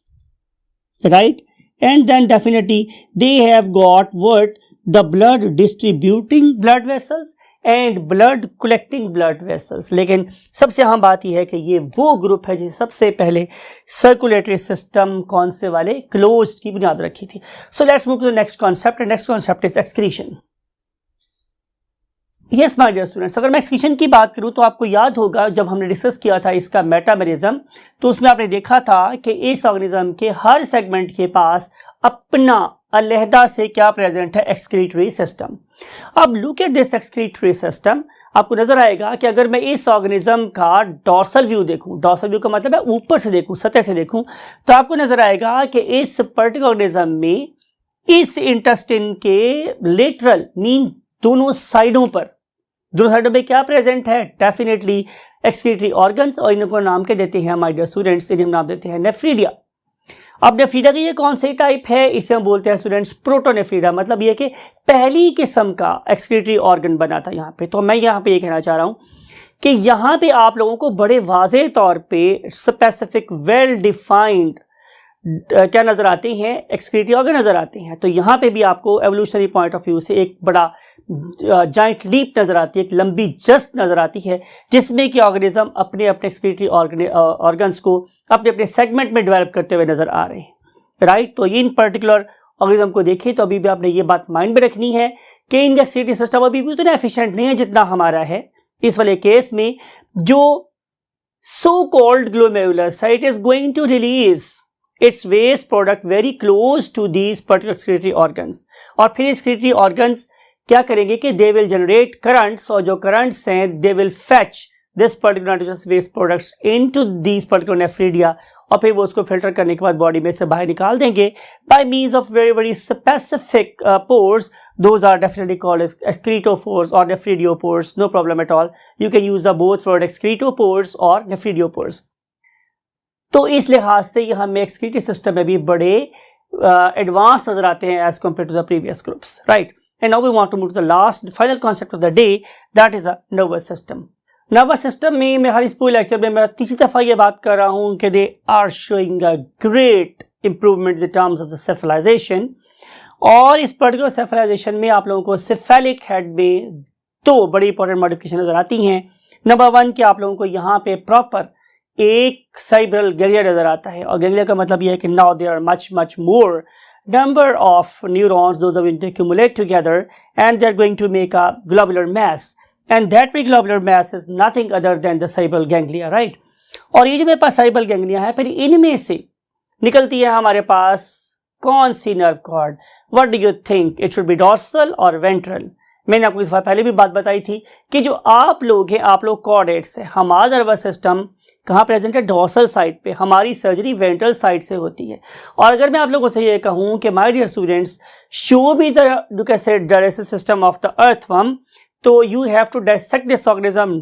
right, and then definitely they have got what, the blood distributing blood vessels and blood collecting blood vessels। लेकिन सबसे अहम बात यह है कि ये वो ग्रुप है जिसे सबसे पहले सर्कुलेटरी सिस्टम कौन से वाले, क्लोज्ड की बुनियाद रखी थी। So let's move to the next concept. Next concept is excretion. Yes my dear students, अगर मैं एक्सक्रीशन की बात करूं तो आपको याद होगा जब हमने डिस्कस किया था इसका मेटामेरिज्म, तो उसमें आपने देखा था कि इस ऑर्गेनिज्म के हर सेगमेंट के पास अपना अलहदा से क्या प्रेजेंट है, एक्सक्रीटरी सिस्टम। अब look at this excretory system, आपको नजर आएगा कि अगर मैं इस ऑर्गेनिज्म का डॉर्सल व्यू देखूं, डॉर्सल व्यू का मतलब है ऊपर से देखूं, सतह से देखूं, तो आपको नजर आएगा कि इस पर्टिकुलर ऑर्गेनिज्म में इस इंटेस्टाइन के लेटरल मीन दोनों साइडों पर, दोनों साइडों में क्या प्रेजेंट है, डेफिनेटली एक्सक्रीटरी ऑर्गन्स, और इनको नाम के देते हैं माय डियर स्टूडेंट्स, इन्हें नाम देते हैं नेफ्रीडिया। अब नेफ्रीडा की ये कौन सी टाइप है, इसे हम बोलते हैं स्टूडेंट्स प्रोटोनेफ्रीडा, मतलब ये कि पहली किस्म का एक्सक्रीटरी ऑर्गन बना था यहाँ पे। तो मैं यहाँ पे ये कहना चाह रहा हूँ कि यहाँ पे आप लोगों को बड़े वाज़ेह तौर पे स्पेसिफिक वेल डिफाइंड क्या नज़र आते हैं, एक्सक्रीटरी ऑर्गन नज़र आते हैं। तो यहाँ पे भी आपको एवोल्यूशनरी पॉइंट ऑफ व्यू से एक बड़ा जाइंट लीप नज़र आती है, एक लंबी जस्ट नज़र आती है, जिसमें कि ऑर्गेनिज्म अपने अपने एक्सक्रीटरी ऑर्गन्स को अपने अपने सेगमेंट में डेवलप करते हुए नज़र आ रहे हैं, राइट। तो इन पर्टिकुलर ऑर्गेनिज्म को देखिए तो अभी भी आपने ये बात माइंड में रखनी है कि इनका एक्सक्रीटरी सिस्टम अभी भी उतना एफिशिएंट नहीं है जितना हमारा है। इस वाले केस में जो so called glomerular site is going to release its waste product very close to these particular excretory organs, और फिर excretory organs क्या करेंगे कि they will generate currents, और जो currents हैं they will fetch this particular nitrogenous waste products into these particular nephridia, और फिर वो उसको फिल्टर करने के बाद बॉडी में से बाहर निकाल देंगे by means of very very specific pores. Those are definitely called as excretopores or nephridiopores, no problem at all. You can use the both word excretopores or nephridiopores. तो इस लिहाज से ये हमें एक्सक्रीटरी सिस्टम में भी बड़े एडवांस नजर आते हैं as compare to the previous groups, right. And now we want to move to the last final concept of the day, that is the nervous system. Nervous system में मैं हर इस पूरे लेक्चर में मैं तीसरी दफा ये बात कर रहा हूँ कि they are showing a great improvement in terms of the cephalization, और इस पर्टिकुलर सेफलाइजेशन में आप लोगों को सेफेलिक हेड में दो बड़ी इंपॉर्टेंट मॉडिफिकेशन नजर आती हैं। नंबर वन कि आप लोगों को यहाँ पे प्रॉपर एक साइब्रल गैंग्लिया नजर आता है, और गैंग्लिया का मतलब यह है कि now there are much more number of neurons, those are going to accumulate together and they are going to make a globular mass, and that very globular mass is nothing other than the cerebral ganglia, right। और ये जो मेरे पास cerebral ganglia है, फिर इनमें से निकलती है हमारे पास कौन सी nerve cord, what do you think it should be dorsal or ventral। मैंने आपको इस बार पहले भी बात बताई थी कि जो आप लोग हैं, आप लोग कॉर्डेट्स हैं, हमारा नर्वस सिस्टम कहाँ प्रेजेंट है, डॉर्सल साइड पे, हमारी सर्जरी वेंट्रल साइड से होती है। और अगर मैं आप लोगों से ये कहूँ कि my dear students, show me the you can say digestive system of the earthworm, तो you have to dissect this organism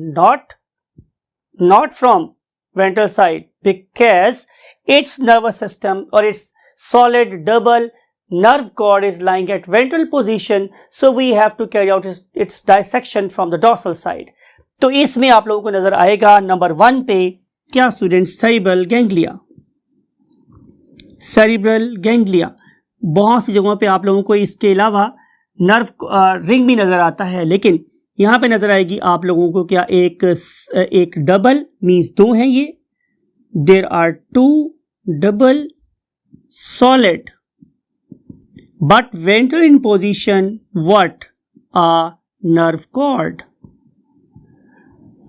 not from ventral side, because its nervous system और its solid double nerve cord is lying at ventral position, so we have to carry out its dissection from the dorsal side। तो इसमें आप लोगों को नजर आएगा number 1 पे क्या student, cerebral ganglia. Cerebral ganglia बहुत सी जगहों पे आप लोगों को इसके अलावा नर्व रिंग भी नजर आता है, लेकिन यहाँ पे नजर आएगी आप लोगों को क्या, एक डबल मीन्स दो हैं ये, there are 2 double solid but ventral in position what a nerve cord.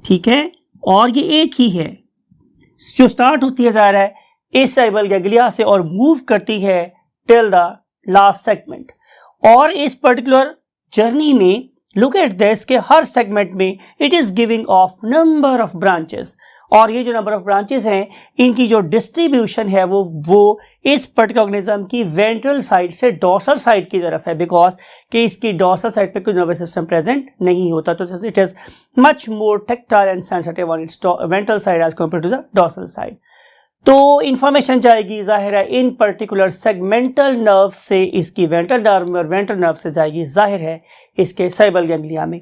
ठीक है, और ये एक ही है जो स्टार्ट होती है ज़ाहिर है इस सेरेब्रल गैंग्लिया से और मूव करती है टिल द लास्ट सेगमेंट। और इस पर्टिकुलर जर्नी में लुक एट दिस के हर सेगमेंट में it is giving of number of branches, और ये जो नंबर ऑफ ब्रांचेस हैं इनकी जो डिस्ट्रीब्यूशन है वो इस पर्टिकुलर ऑर्गेनिज्म की वेंट्रल साइड से डॉर्सल साइड की तरफ है, बिकॉज कि इसकी डॉर्सल साइड पे कोई नर्वस सिस्टम प्रेजेंट नहीं होता, तो it is much more tactile and sensitive on its ventral side as compare to the dorsal side. तो इंफॉर्मेशन जाएगी जाहिर है इन पर्टिकुलर सेगमेंटल नर्व से इसकी वेंट्रल नर्व में और वेंट्रल नर्व से जाएगी जाहिर है इसके सेरेब्रल गैंग्लिया में।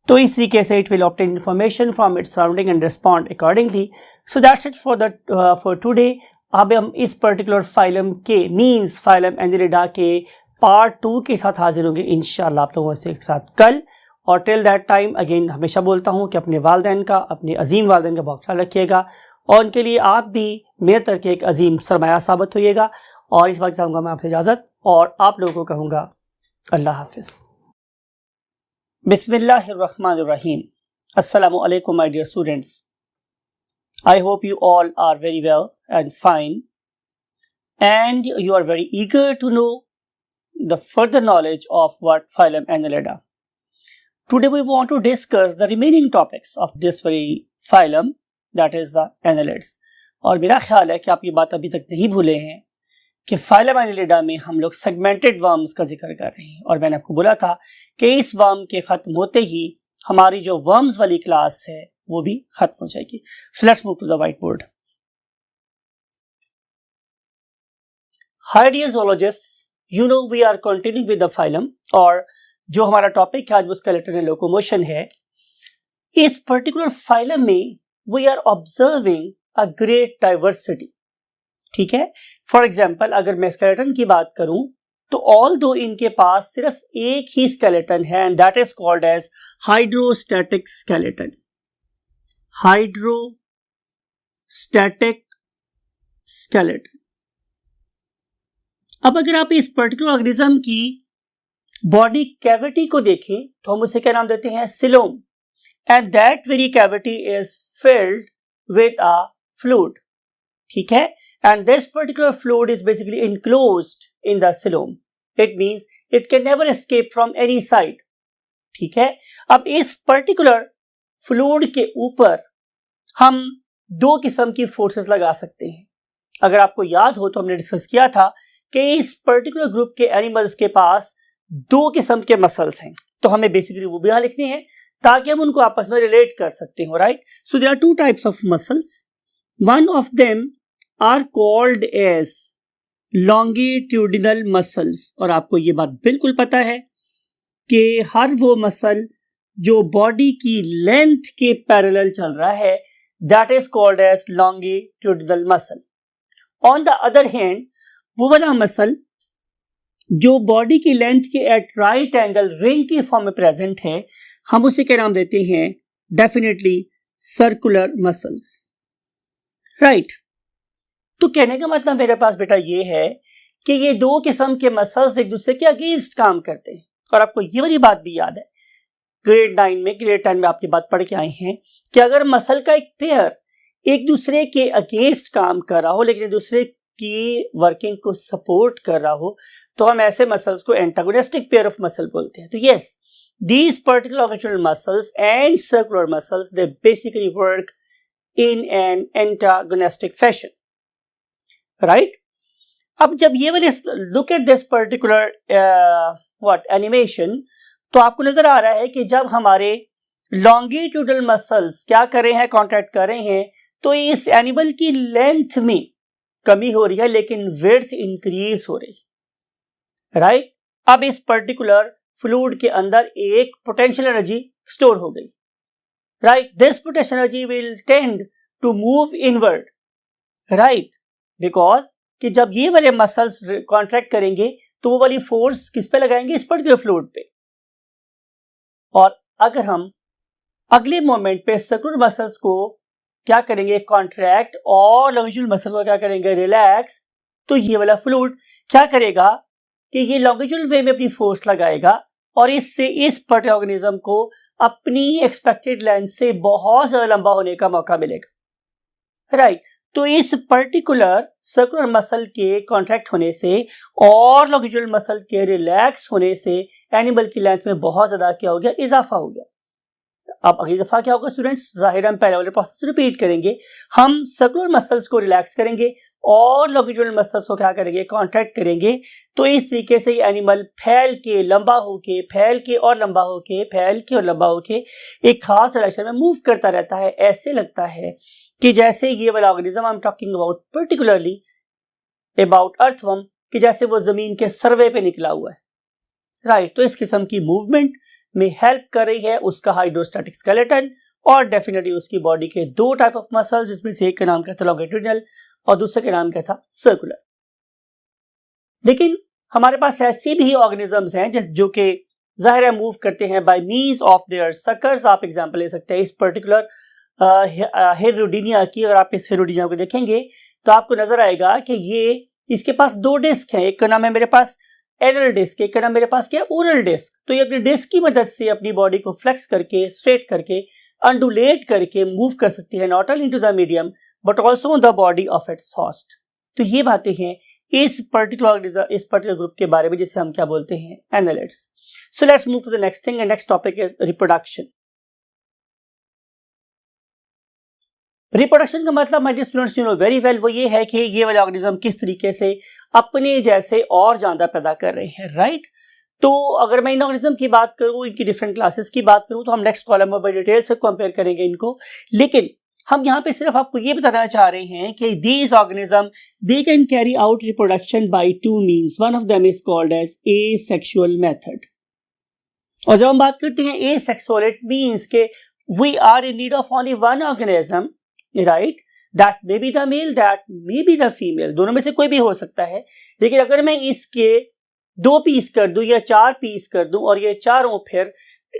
तो इस तरीके से it will obtain information from its surrounding and respond accordingly. So that's it for today. अब हम इस पर्टिकुलर फाइलम के मीन्स फाइलम एनिलिडा के पार्ट 2 के साथ हाजिर होंगे इंशाल्लाह आप लोगों से एक साथ कल। और टिल दैट टाइम अगेन हमेशा बोलता हूँ कि अपने वालिदैन का, अपने अजीम वालिदैन का बहुत ख्याल रखिएगा और उनके लिए आप भी मेरे तरह के एक अजीम सरमाया साबित होइएगा। और इस बात चाहूँगा मैं आपसे इजाज़त और आप लोगों को कहूँगा अल्लाह हाफिज़। बिस्मिल्लाहिर्रहमानिर्रहीम। अस्सलामु अलैकुम my dear students. I hope you all are very well and fine and you are very eager to know the further knowledge of what phylum Annelida. Today we want to discuss the remaining topics of this very phylum, that is the annelids. और मेरा ख्याल है कि आप ये बात अभी तक नहीं भूले हैं कि फाइलम एनिलिडा में हम लोग सेगमेंटेड वर्म्स का जिक्र कर रहे हैं और मैंने आपको बोला था कि इस वर्म के ख़त्म होते ही हमारी जो वर्म्स वाली क्लास है वो भी खत्म हो जाएगी। So let's move to the white board. Hi dear zoologists, you know we are continuing with the phylum और जो हमारा टॉपिक है आज वो स्केलेटन एंड लोकोमोशन है। इस पर्टिकुलर फाइलम में we are observing a great diversity. ठीक है, फॉर एग्जाम्पल अगर मैं स्केलेटन की बात करूं तो ऑल दो इनके पास सिर्फ एक ही स्केलेटन है and that is called as hydrostatic skeleton. Hydrostatic skeleton. अब अगर आप इस पर्टिकुलर ऑर्गेनिज्म की बॉडी कैविटी को देखें तो हम उसे क्या नाम देते हैं, coelom, and that very cavity is filled with a fluid. ठीक है, and this particular fluid is basically enclosed in the coelom. It means it can never escape from any side. ठीक है, अब इस particular fluid के ऊपर हम दो किस्म की फोर्सेस लगा सकते हैं। अगर आपको याद हो तो हमने डिस्कस किया था कि इस पर्टिकुलर ग्रुप के एनिमल्स के पास दो किस्म के मसल्स हैं, तो हमें बेसिकली वो भी यहाँ लिखने हैं ताकि हम उनको आपस में रिलेट कर सकते हो, right. So there are two types of muscles. One of them are called as longitudinal muscles, और आपको ये बात बिल्कुल पता है कि हर वो मसल जो बॉडी की लेंथ के पैरेलल चल रहा है that is called as longitudinal muscle. On the other hand वो वाला मसल जो बॉडी की लेंथ के एट राइट एंगल रिंग की फॉर्म में प्रेजेंट है हम उसे क्या नाम देते हैं, डेफिनेटली सर्कुलर मसल्स, राइट। तो कहने का मतलब मेरे पास बेटा ये है कि ये दो किस्म के मसल्स एक दूसरे के अगेंस्ट काम करते हैं। और आपको ये वाली बात भी याद है ग्रेड 9 में, ग्रेड 10 में आपकी बात पढ़ के आए हैं कि अगर मसल का एक पेयर एक दूसरे के अगेंस्ट काम कर रहा हो लेकिन एक दूसरे की वर्किंग को सपोर्ट कर रहा हो तो हम ऐसे मसल्स को एंटागोनिस्टिक पेयर ऑफ मसल बोलते हैं। तो yes, these particular organizational muscles and circular muscles they basically work in an antagonistic fashion, right. अब जब ये वाले look at this particular what animation, तो आपको नजर आ रहा है कि जब हमारे लॉन्गिट्यूडल मसल्स क्या कर रहे हैं, कॉन्ट्रैक्ट कर रहे हैं, तो इस एनिमल की लेंथ में कमी हो रही है लेकिन विड्थ इंक्रीज हो रही है, राइट। अब इस पर्टिकुलर फ्लूइड के अंदर एक पोटेंशियल एनर्जी स्टोर हो गई, right. This potential energy will tend to move inward, right, because कि जब ये वाले मसल्स कॉन्ट्रैक्ट करेंगे तो वो वाली फोर्स किस पे लगाएंगे, इस पर्टिकुलर फ्लूइड पे। और अगर हम अगले मोमेंट पे सर्कुलर मसल्स को क्या करेंगे, कॉन्ट्रैक्ट, और लॉन्गिट्यूडल मसल को क्या करेंगे, रिलैक्स, तो ये वाला फ्लूइड क्या करेगा कि ये लॉन्गिट्यूडल वे में अपनी फोर्स लगाएगा और इससे इस पर्टिकुलर ऑर्गेनिज्म को अपनी एक्सपेक्टेड लेंथ से बहुत ज्यादा लंबा होने का मौका मिलेगा, राइट। तो इस पर्टिकुलर सर्कुलर मसल के कॉन्ट्रैक्ट होने से और लॉन्गिट्यूडनल मसल के रिलैक्स होने से एनिमल की लेंथ में बहुत ज्यादा क्या हो गया, इजाफा हो गया। अब अगली दफा क्या होगा स्टूडेंट्स, जाहिर हम पहले वाले प्रोसेस रिपीट करेंगे। हम सर्कुलर मसल्स को रिलैक्स करेंगे और लॉन्गिट्यूडनल मसल्स को क्या करेंगे, कॉन्ट्रैक्ट करेंगे। तो इस तरीके से ये एनिमल फैल के लंबा होके, फैल के और लंबा होके, फैल के और लंबा होके एक खास डायरेक्शन में मूव करता रहता है। ऐसे लगता है कि जैसे ये वाला organism I am talking about particularly about earthworm, कि जैसे वो जमीन के सर्वे पे निकला हुआ है, राइट। तो इस किस्म की मूवमेंट में हेल्प कर रही है उसका हाइड्रोस्टैटिक स्केलेटन और डेफिनेटली उसकी बॉडी के दो टाइप ऑफ मसल्स, जिसमें से एक का नाम क्या था लॉन्गिट्यूडनल और दूसरे का नाम क्या था सर्कुलर। लेकिन हमारे पास ऐसी भी ऑर्गेनिजम्स हैं जो कि जाहिर है मूव करते हैं bye means of their suckers. आप एग्जांपल ले सकते हैं इस पर्टिकुलर हेरोडिनिया की। अगर आप इस हेरोडिनिया को देखेंगे तो आपको नजर आएगा कि ये इसके पास दो डिस्क हैं, एक का नाम है मेरे पास एनल डिस्क, एक का नाम मेरे पास क्या है ओरल डिस्क। तो ये अपनी डिस्क की मदद से अपनी बॉडी को फ्लेक्स करके, स्ट्रेट करके, अंडुलेट करके मूव कर सकती है, not only into the medium but also the body of its host. तो ये बातें हैं इस पर्टिकुलर ग्रुप के बारे में जिसे हम क्या बोलते हैं, annelids. So let's move to the next thing, and next topic is reproduction. Reproduction का मतलब my dear students you know very well, वो ये है कि ये वाले ऑर्गेनिज्म किस तरीके से अपने जैसे और ज्यादा पैदा कर रहे हैं, राइट। तो अगर मैं इन ऑर्गेनिज्म की बात करूं, इनकी डिफरेंट क्लासेस की बात करूं, तो हम नेक्स्ट कॉलम में डिटेल से कंपेयर करेंगे इनको। लेकिन हम यहाँ पे सिर्फ आपको ये बताना चाह रहे हैं कि these organism they can carry out reproduction by two means, one of them is called as asexual method. और जब हम बात करते हैं एसेक्सुअल, इट मीन्स के we are in need of only one organism, right, that may be the male, that may be the female, दोनों में से कोई भी हो सकता है। लेकिन अगर मैं इसके 2 पीस कर दूं या 4 पीस कर दूं और ये चारों फिर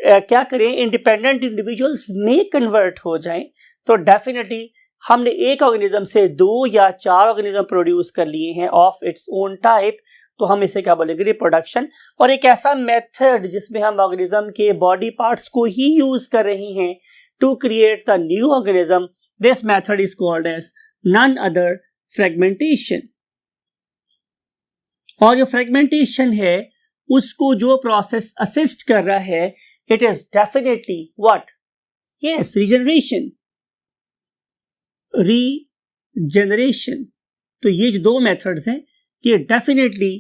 क्या करें, इंडिपेंडेंट इंडिविजुअल्स में कन्वर्ट हो जाएं, तो डेफिनेटली हमने एक ऑर्गेनिज्म से 2 या 4 ऑर्गेनिज्म प्रोड्यूस कर लिए हैं ऑफ इट्स ओन टाइप, तो हम इसे क्या बोलेंगे, रिप्रोडक्शन। और एक ऐसा मेथड जिसमें हम ऑर्गेनिज्म के बॉडी पार्ट्स को ही यूज कर रहे हैं to create the new organism, this method is called as none other fragmentation। और जो fragmentation है उसको जो प्रोसेस असिस्ट कर रहा है, it is definitely what? Yes, regeneration। तो ये जो 2 मेथड्स हैं ये डेफिनेटली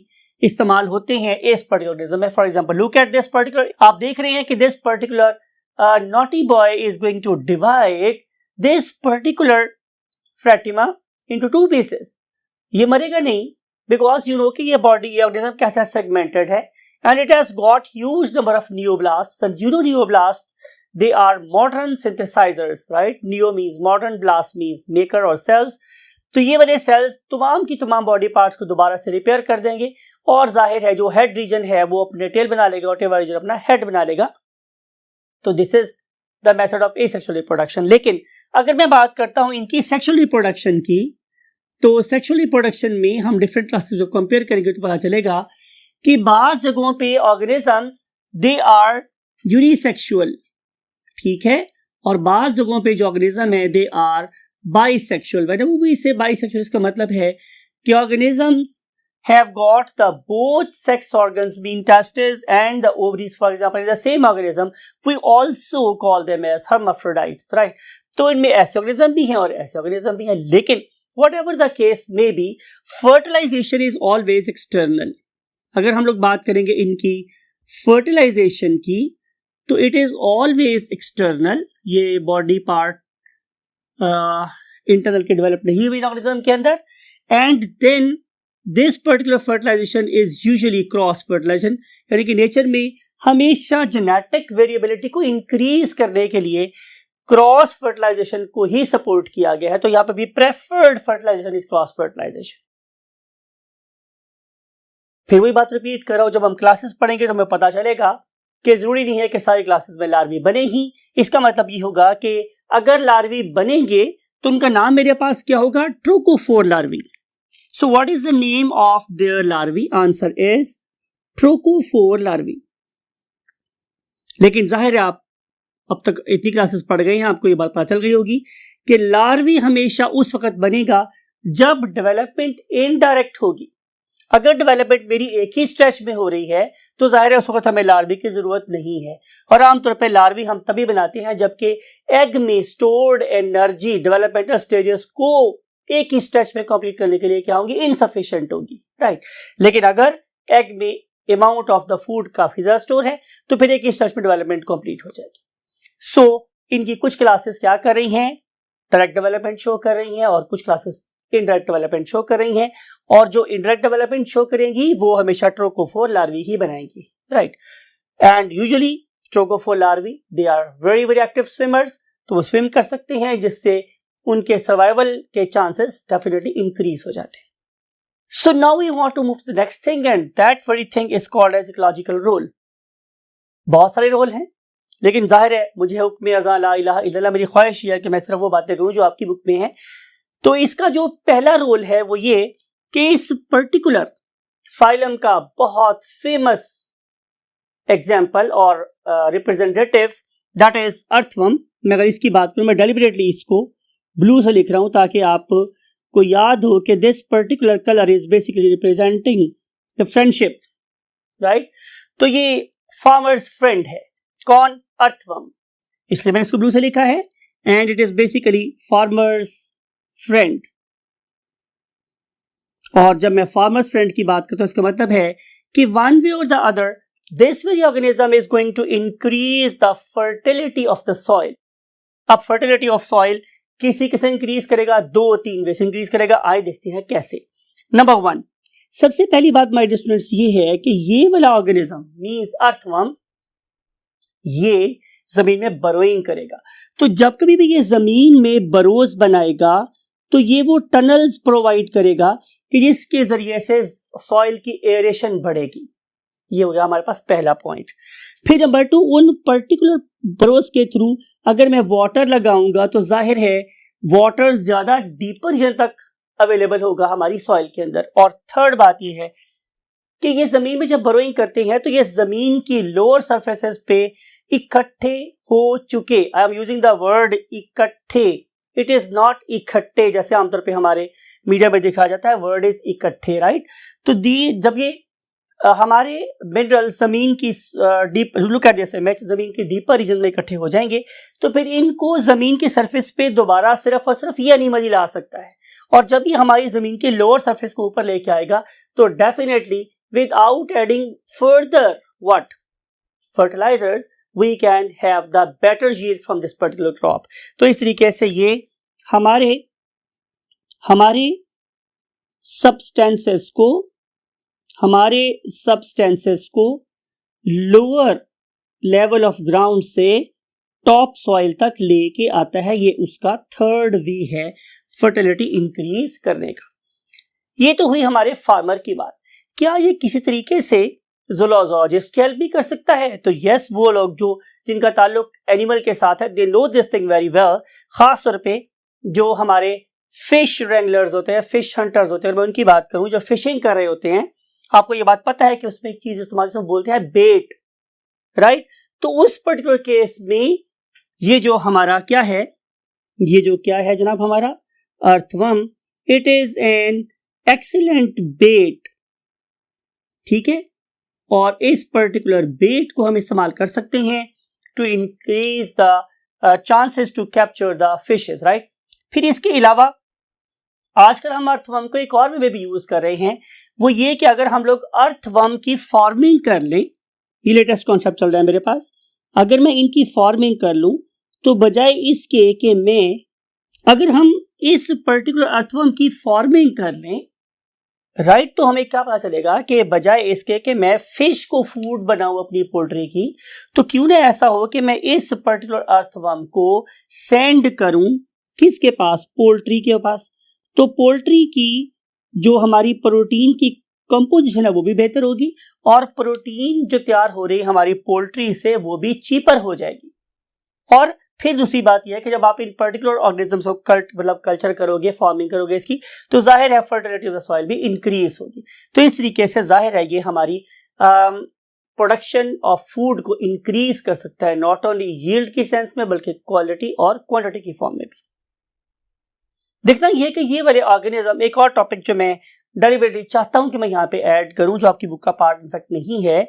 इस्तेमाल होते हैं इस पर्टिकुलर ऑर्गेनिज्म में। For example look at this particular, आप देख रहे हैं कि this particular naughty boy is going to divide this particular Fatima into 2 pieces। ये मरेगा नहीं because you know कि ये body, ये organism कैसा segmented है and it has got huge number of neoblasts, and you know neoblasts they are modern synthesizers, right? Neo means modern, blast means maker or cells। तो ये वाले cells तमाम की तमाम body parts को दोबारा से रिपेयर कर देंगे और जाहिर है जो head region है वो अपने tail बना लेगा और tail region अपना head बना लेगा। तो this is the method of asexual reproduction। लेकिन अगर मैं बात करता हूं इनकी सेक्सुअल रिप्रोडक्शन की, तो सेक्सुअल रिप्रोडक्शन में हम डिफरेंट क्लासेस जो कंपेयर करेंगे तो पता चलेगा कि बाज़ जगहों पे ऑर्गेनिजम्स दे आर यूनिसेक्सुअल, ठीक है, और बाज़ जगहों पे जो ऑर्गेनिज्म है they are bisexual. Whenever we say bisexual, इसका मतलब है कि organisms have got the both sex organs being testes and the ovaries, for example, in the same organism, we also call them as hermaphrodites, right? तो इनमें ऐसे organism भी हैं और ऐसे ऑर्गेनिज्म भी हैं, लेकिन whatever the case may be, fertilization is always external। अगर हम लोग बात करेंगे इनकी fertilization की, तो it is always external। ये बॉडी पार्ट इंटरनल के डेवलप नहीं हुई ऑर्गेनिज्म के अंदर, and then this particular fertilization is usually cross fertilization, यानी कि नेचर में हमेशा जेनेटिक वेरिएबिलिटी को इंक्रीज करने के लिए क्रॉस फर्टिलाइजेशन को ही सपोर्ट किया गया है। तो यहां पर भी preferred fertilization is cross fertilization. फिर वही बात रिपीट कर रहा हूं, जब हम क्लासेस पढ़ेंगे तो हमें पता चलेगा कि जरूरी नहीं है कि सारी क्लासेस में लार्वी बने ही। इसका मतलब ये होगा कि अगर लार्वी बनेंगे तो उनका नाम मेरे पास क्या होगा, trochophore larvae. So what is the name of their larvae? Answer is trochophore larvae. लेकिन जाहिर है आप अब तक इतनी क्लासेस पढ़ गए हैं, आपको ये बात पता चल गई होगी कि लार्वी हमेशा उस वक्त बनेगा जब डेवलपमेंट इनडायरेक्ट होगी। अगर डेवलपमेंट मेरी एक ही स्ट्रेच में हो रही है तो जाहिर है उस वक्त हमें लार्वी की जरूरत नहीं है। और आमतौर पर लार्वी हम तभी बनाते हैं जबकि एग में स्टोर्ड एनर्जी डेवलपमेंटल स्टेजेस को एक ही स्ट्रेच में कंप्लीट करने के लिए क्या होगी, इनसफिशिएंट होगी, राइट। लेकिन अगर एग में अमाउंट ऑफ द फूड काफी ज्यादा स्टोर है तो फिर एक ही स्ट्रेच में डेवलपमेंट कंप्लीट हो जाएगी। सो इनकी कुछ क्लासेस क्या कर रही हैं, डायरेक्ट डेवलपमेंट शो कर रही हैं और कुछ क्लासेस इनडायरेक्ट डेवलपमेंट शो कर रही हैं। और जो इनडायरेक्ट डेवलपमेंट शो करेंगी वो हमेशा ट्रोकोफोर लार्वी ही बनाएंगी, राइट। And usually trochophore larvae they are very very active swimmers, तो वो स्विम कर सकते हैं जिससे उनके सर्वाइवल के चांसेस डेफिनेटली इंक्रीज हो जाते हैं। So now we want to move to the next thing and that very thing is called as ecological role. बहुत सारे रोल हैं लेकिन जाहिर है मुझे हुक्म अज़ा ला इलाहा इल्लल्लाह, मेरी ख्वाहिश है कि मैं सिर्फ वो बातें कहूँ जो आपकी बुक में है। तो इसका जो पहला रोल है वो ये कि इस पर्टिकुलर फाइलम का बहुत फेमस एग्जाम्पल और रिप्रेजेंटेटिव दैट इज अर्थवर्म। मैं अगर इसकी बात करूं, मैं डेलिबरेटली इसको ब्लू से लिख रहा हूं ताकि आपको याद हो कि this particular colour is basically representing the friendship, right. तो ये फार्मर्स फ्रेंड है, कौन, अर्थवर्म, इसलिए मैंने इसको ब्लू से लिखा है and it is basically farmers friend. और जब मैं फार्मर्स फ्रेंड की बात करता हूं इसका मतलब है कि वन वे और the other this very organism is going to increase the fertility of the soil. अब फर्टिलिटी ऑफ सॉइल किसी किसे इंक्रीज करेगा, 2-3 वे से इंक्रीज करेगा। आइए देखते हैं कैसे। नंबर 1, सबसे पहली बात माय डियर स्टूडेंट्स ये है कि ये वाला ऑर्गेनिज्म मींस अर्थवर्म ये जमीन में बरोइंग करेगा। तो जब कभी भी ये जमीन में बरोज बनाएगा तो ये वो टनल्स प्रोवाइड करेगा कि जिसके जरिए से सॉइल की एरेशन बढ़ेगी। ये हो गया हमारे पास पहला पॉइंट। फिर नंबर 2, उन पर्टिकुलर बरोज के थ्रू अगर मैं वाटर लगाऊंगा तो जाहिर है वाटर ज्यादा डीपर रीजन तक अवेलेबल होगा हमारी सॉइल के अंदर। और थर्ड बात ये है कि ये जमीन में जब बरोइंग करते हैं तो ये जमीन की लोअर सरफेसेस पे इकट्ठे हो चुके, I am using the word इकट्ठे, इट इज नॉट इकट्ठे जैसे आमतौर पे हमारे मीडिया में दिखाया जाता है, वर्ड इज इकट्ठे, राइट। तो जब ये हमारे मिनरल जमीन की deep look at this image, जमीन की डीपर रीजन में इकट्ठे हो जाएंगे तो फिर इनको जमीन के सरफेस पे दोबारा सिर्फ और सिर्फ ये एनिमल ही ला सकता है। और जब ये हमारी जमीन के लोअर सरफेस को ऊपर लेके आएगा तो definitely without adding further what fertilizers we can have the better yield from this particular crop। तो इस तरीके से ये हमारे substances को लोअर लेवल ऑफ ग्राउंड से टॉप सॉइल तक लेके आता है। ये उसका थर्ड वे है फर्टिलिटी इंक्रीज करने का। ये तो हुई हमारे फार्मर की बात। क्या ये किसी तरीके से ज़ूलॉजिस्ट हेल्प भी कर सकता है? तो यस, वो लोग जिनका ताल्लुक एनिमल के साथ है they know this thing very well. खास तौर पे जो हमारे फिश रेंगलर्स होते हैं, फिश हंटर्स होते हैं, मैं उनकी बात करूं जो फिशिंग कर रहे होते हैं, आपको ये बात पता है कि उसमें एक चीज इस्तेमाल बोलते हैं बेट, राइट। तो उस पर्टिकुलर केस में ये जो हमारा क्या है, ये जो क्या है जनाब हमारा earthworm, it is an excellent bait, ठीक है। और इस पर्टिकुलर बेट को हम इस्तेमाल कर सकते हैं to increase the chances to capture the fishes, right. फिर इसके अलावा आजकल हम अर्थवर्म को एक और वे भी यूज कर रहे हैं, वो ये कि अगर हम लोग अर्थवर्म की फार्मिंग कर लें, ये लेटेस्ट कॉन्सेप्ट चल रहा है मेरे पास, अगर मैं इनकी फार्मिंग कर लूं तो बजाय इसके कि अगर हम इस पर्टिकुलर अर्थवर्म की फार्मिंग कर लें, राइट, तो हमें क्या पता चलेगा कि बजाय इसके कि मैं फिश को फूड बनाऊं अपनी पोल्ट्री की, तो क्यों ना ऐसा हो कि मैं इस पर्टिकुलर अर्थवर्म को सेंड करूं किसके पास, पोल्ट्री के पास। तो पोल्ट्री की जो हमारी प्रोटीन की कंपोजिशन है वो भी बेहतर होगी और प्रोटीन जो तैयार हो रही है हमारी पोल्ट्री से वो भी चीपर हो जाएगी। और फिर दूसरी बात यह है कि जब आप इन पर्टिकुलर ऑर्गेनिजम्स को कल्चर करोगे, फार्मिंग करोगे इसकी, तो जाहिर है फर्टिलिटी ऑफ द सॉइल भी इंक्रीज होगी। तो इस तरीके से जाहिर है ये हमारी प्रोडक्शन ऑफ फूड को इंक्रीज कर सकता है, नॉट ओनली यील्ड की सेंस में बल्कि क्वालिटी और क्वांटिटी की फॉर्म में भी। देखना यह कि ये वाले ऑर्गेनिज्म, एक और टॉपिक जो मैं डेलिबरेटली चाहता हूं कि मैं यहाँ पे ऐड करूं, जो आपकी बुक का पार्ट इनफैक्ट नहीं है,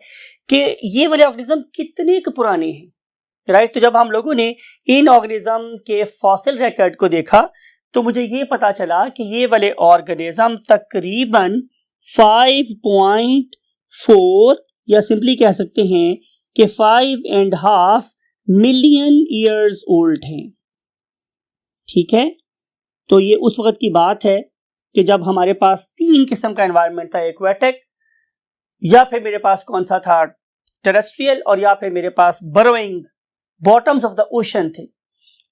कि ये वाले ऑर्गेनिज्म कितने पुराने हैं, राइट। तो जब हम लोगों ने इन ऑर्गेनिज्म के फॉसिल रिकॉर्ड को देखा तो मुझे ये पता चला कि ये वाले ऑर्गेनिज्म तकरीबन 5.4 या सिंपली कह सकते हैं कि 5.5 मिलियन ईयर्स ओल्ड हैं, ठीक है। तो ये उस वक्त की बात है कि जब हमारे पास 3 किस्म का एनवायरनमेंट था, एक्वेटिक, या फिर मेरे पास कौन सा था, टेरेस्ट्रियल, और या फिर मेरे पास burrowing bottoms of the ocean थे।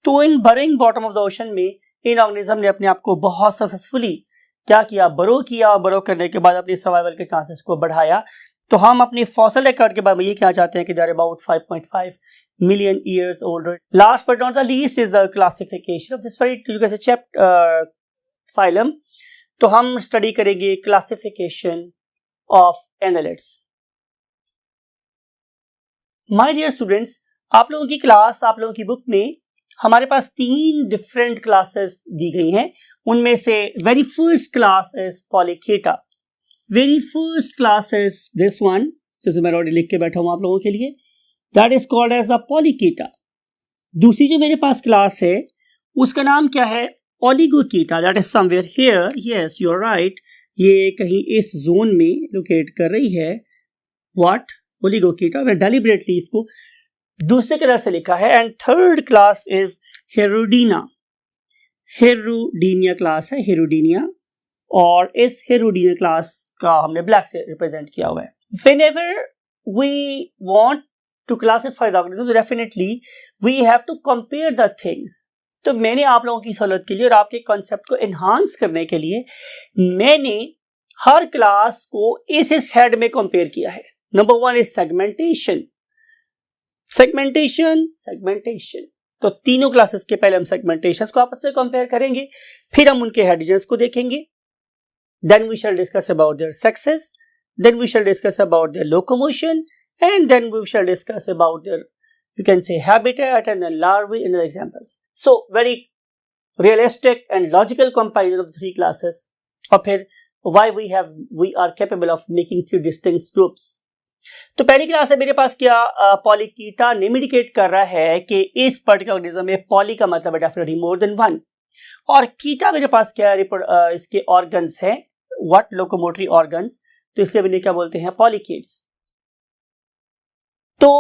तो इन burrowing bottom of the ocean में इन ऑर्गेनिज्म ने अपने आप को बहुत सक्सेसफुली क्या किया, बरो किया, और बरो करने के बाद अपनी सर्वाइवल के चांसेस को बढ़ाया। तो हम अपनी फॉसिल रिकॉर्ड के बारे में ये कहना चाहते हैं कि they are about 5.5 million years older. Last but not the least is the classification of this very, you can say, phylum. तो हम स्टडी करेंगे classification of annelids. My dear students, आप लोगों की क्लास, आप लोगों की बुक में हमारे पास 3 डिफरेंट क्लासेस दी गई हैं। उनमें से very first class is Polychaeta. Very first class is this one, जैसे मैं ऑलरेडी लिख के बैठा हूं आप लोगों के लिए, that is called as a Polychaeta. दूसरी जो मेरे पास क्लास है उसका नाम क्या है, Oligochaeta, that is somewhere here, yes you are right, ये कहीं इस जोन में लोकेट कर रही है। व्हाट, ओलिगोकीटा, मैं डेलिबरेटली इसको दूसरे तरह से लिखा है। And third class is Hirudinea. Hirudinea class है, हेरोडीनिया, और इस हेरोडीनिया क्लास का हमने ब्लैक से रिप्रेजेंट किया हुआ है। Whenever we want to classify the organisms, definitely we have to compare the things. तो मैंने आप लोगों की सहूलत के लिए और आपके कॉन्सेप्ट को एनहांस करने के लिए मैंने हर क्लास को इस हेड में कंपेयर किया है। Number 1 is segmentation. सेगमेंटेशन तो तीनों क्लासेस के पहले हम सेगमेंटेशन को आपस में कंपेयर करेंगे, फिर हम उनके हेडिजेस को देखेंगे, then we shall discuss about their sexes, then we shall discuss about their locomotion, and then we shall discuss about their, you can say, habitat and then larvae and other examples. So very realistic and logical comparison of the 3 classes. और फिर why we are capable of making 3 distinct groups. तो पहली class है मेरे पास क्या, Polychaeta name indicate कर रहा है कि इस पर्टिकुलर ऑर्गेनिज्म में पॉली का मतलब है डेफिनेटली मोर देन 1, और कीटा मेरे पास क्या है, इसके ऑर्गन्स है, व्हाट, लोकोमोटरी ऑर्गन्स, तो इसलिए मैंने क्या बोलते हैं, पॉलीकेट्स। तो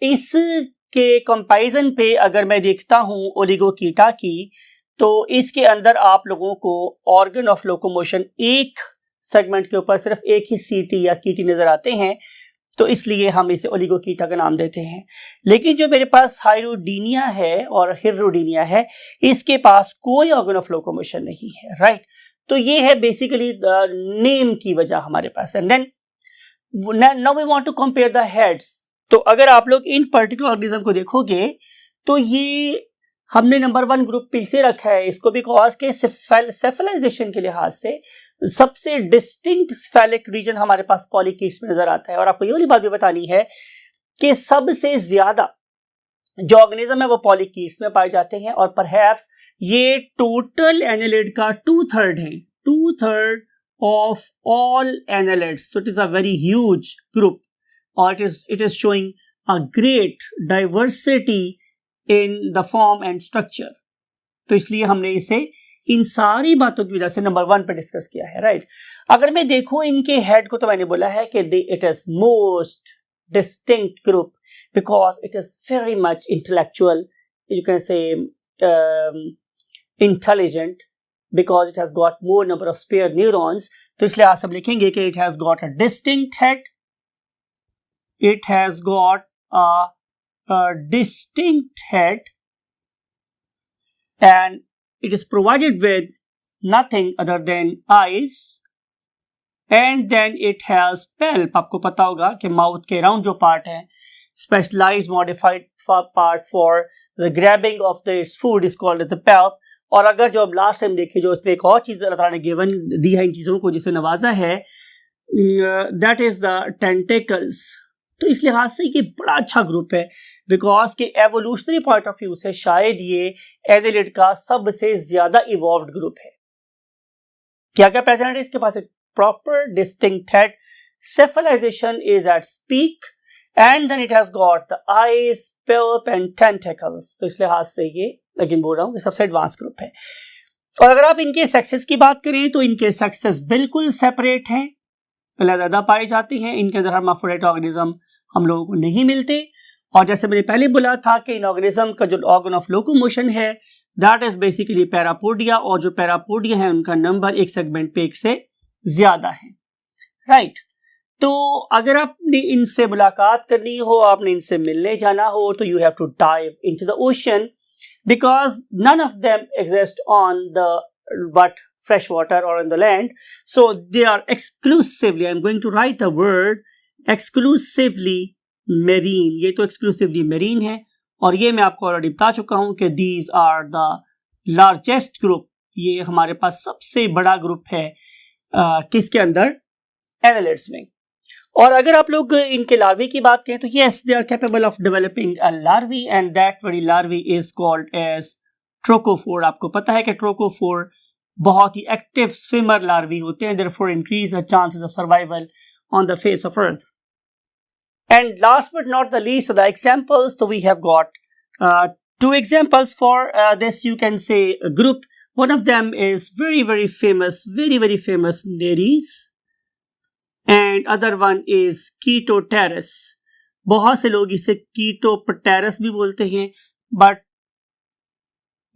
इसके कंपैरिजन पे अगर मैं देखता हूं ओलिगोकीटा की, तो इसके अंदर आप लोगों को ऑर्गन ऑफ लोकोमोशन एक सेगमेंट के ऊपर सिर्फ एक ही सीटी या कीटी नजर आते हैं, तो इसलिए हम इसे ओलिगोकीटा का नाम देते हैं। लेकिन जो मेरे पास हाइरोडीनिया है और हिरोडीनिया है, इसके पास कोई ऑर्गन ऑफ लोकोमोशन नहीं है, राइट। तो ये है बेसिकली नेम की वजह हमारे पास। And then now we want to compare the heads. तो अगर आप लोग इन पर्टिकुलर ऑर्गेनिज्म को देखोगे तो ये हमने नंबर 1 ग्रुप पे इसे रखा है, इसको बिकॉज के सेफलाइजेशन के लिहाज से सबसे डिस्टिंक्ट स्फेलिक रीजन हमारे पास पॉलीकेट्स में नजर आता है। और आपको ये वाली बात भी बतानी है कि सबसे ज्यादा जो ऑर्गेनिज्म है वो पॉलीकेट्स में पाए जाते हैं, और परहैप्स ये टोटल एनालिड का 2/3 है, 2/3 of all annelids. So it is a very huge group, और it is showing a great diversity in the form and structure. तो इसलिए हमने इसे इन सारी बातों की वजह से नंबर 1 पे डिस्कस किया है, राइट। अगर मैं देखूं इनके हेड को, तो मैंने बोला है कि it is most distinct group because it is very much intellectual, you can say intelligent, because it has got more number of spare neurons. तो इसलिए आप सब लिखेंगे कि it has got a distinct head, it has got a distinct head, and it is provided with nothing other than eyes, and then it has palp. आपको पता होगा कि माउथ के अराउंड जो पार्ट है, specialized modified part for the grabbing of the food is called as the palp. और अगर जो अब लास्ट टाइम देखे, जो इसमें एक और चीज अल्लाह ताला ने गिवन दी है इन चीजों को, जिसे नवाजा है, that is the tentacles. तो इस लिहाज से ये बड़ा अच्छा ग्रुप है, बिकॉज के एवोल्यूशनरी पॉइंट ऑफ व्यू से शायद ये एनालिड का सबसे ज्यादा इवॉल्व्ड ग्रुप है। क्या क्या प्रेजेंट है इसके पास? एक proper distinct head, cephalization is at peak, and then it has got the eyes, pulp and tentacles। तो इस लिहाज से ये लेकिन बोल रहा हूँ कि सबसे एडवांस ग्रुप है। और अगर आप इनके सेक्सेस की बात करें तो इनके सेक्सेस बिल्कुल सेपरेट हैं, अलग-अलग पाए जाते हैं। इनके अंदर हर्माफ्रोडाइट ऑर्गेनिज्म हम लोगों को नहीं मिलते। और जैसे मैंने पहले बोला था कि इन ऑर्गेनिज्म का जो ऑर्गन ऑफ लोकोमोशन है दैट इज बेसिकली पैरापोडिया, और जो पैरापोडिया है उनका नंबर एक सेगमेंट पे एक से ज्यादा है, राइट। तो अगर आपने इनसे मुलाकात करनी हो, आपने इनसे मिलने जाना हो, तो you have to dive into the ocean, because none of them exist on the but fresh water or on the land, so they are exclusively, I'm going to write the word exclusively marine। ये तो exclusively marine है, और ये मैं आपको already बता चुका हूं कि these are the largest group, ये हमारे पास सबसे बड़ा ग्रुप है किसके अंदर? एनालिड्स में। और अगर आप लोग इनके लार्वी की बात करें तो yes, they are capable of developing a larvae, and that very larvae is called as trochophore। आपको पता है कि trochophore बहुत ही एक्टिव स्विमर लार्वी होते हैं, therefore increase the chances of survival on the face of earth। And last but not the least, the examples, so we have got two examples for this, you can say, group। One of them is very famous, very famous Nereis, and other one is Chaetopteris। बहुत से लोग इसे Chaetopteris भी बोलते हैं, but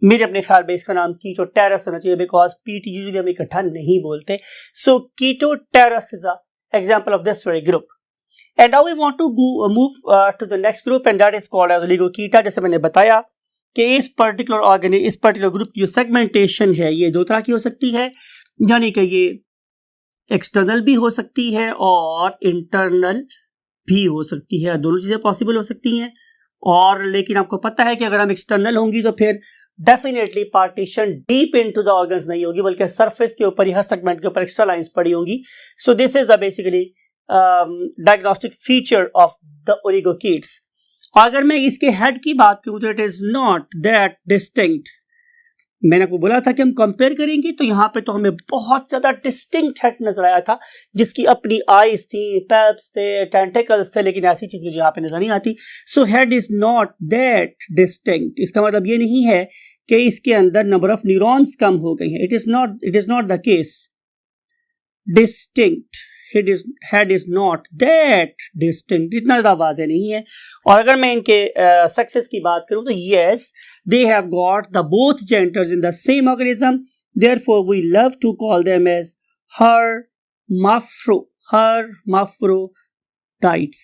मेरे अपने ख्याल में इसका नाम Chaetopteris होना चाहिए, बिकॉज पीटी यूजुअली हम इकट्ठा नहीं बोलते। So Chaetopteris is a example of this very group. And now we want to move to the next group, and that is called as Oligochaeta। जैसे मैंने बताया कि इस पर्टिकुलर ग्रुप की जो सेगमेंटेशन है ये दो तरह की हो सकती है, यानी कि ये एक्सटर्नल भी हो सकती है और इंटरनल भी हो सकती है, दोनों चीजें पॉसिबल हो सकती हैं। और लेकिन आपको पता है कि अगर हम एक्सटर्नल होंगी तो फिर definitely partition deep into the organs नहीं होगी, बल्कि सरफेस के ऊपर ही, हर सेगमेंट के ऊपर एक्स्ट्रा लाइंस पड़ी होंगी। So this is the basically diagnostic feature of the oligochaetes. अगर मैं इसके हेड की बात करूं तो it is not that distinct. मैंने आपको बोला था कि हम कंपेयर करेंगे, तो यहाँ पे तो हमें बहुत ज्यादा डिस्टिंक्ट हेड नजर आया था, जिसकी अपनी आईज थी, पैप्स थे, टेंटिकल्स थे, लेकिन ऐसी चीज मुझे यहाँ पे नजर नहीं आती। So head is not that distinct. इसका मतलब ये नहीं है कि इसके अंदर नंबर ऑफ न्यूरॉन्स कम हो गई है। It is not the case. Distinct head is not that distinct, इतना ज़्यादा वाज़ेह नहीं है। और अगर मैं इनके सक्सेस की बात करूं तो yes, they have got the both genders in the same organism, therefore we love to call them as hermaphrodites,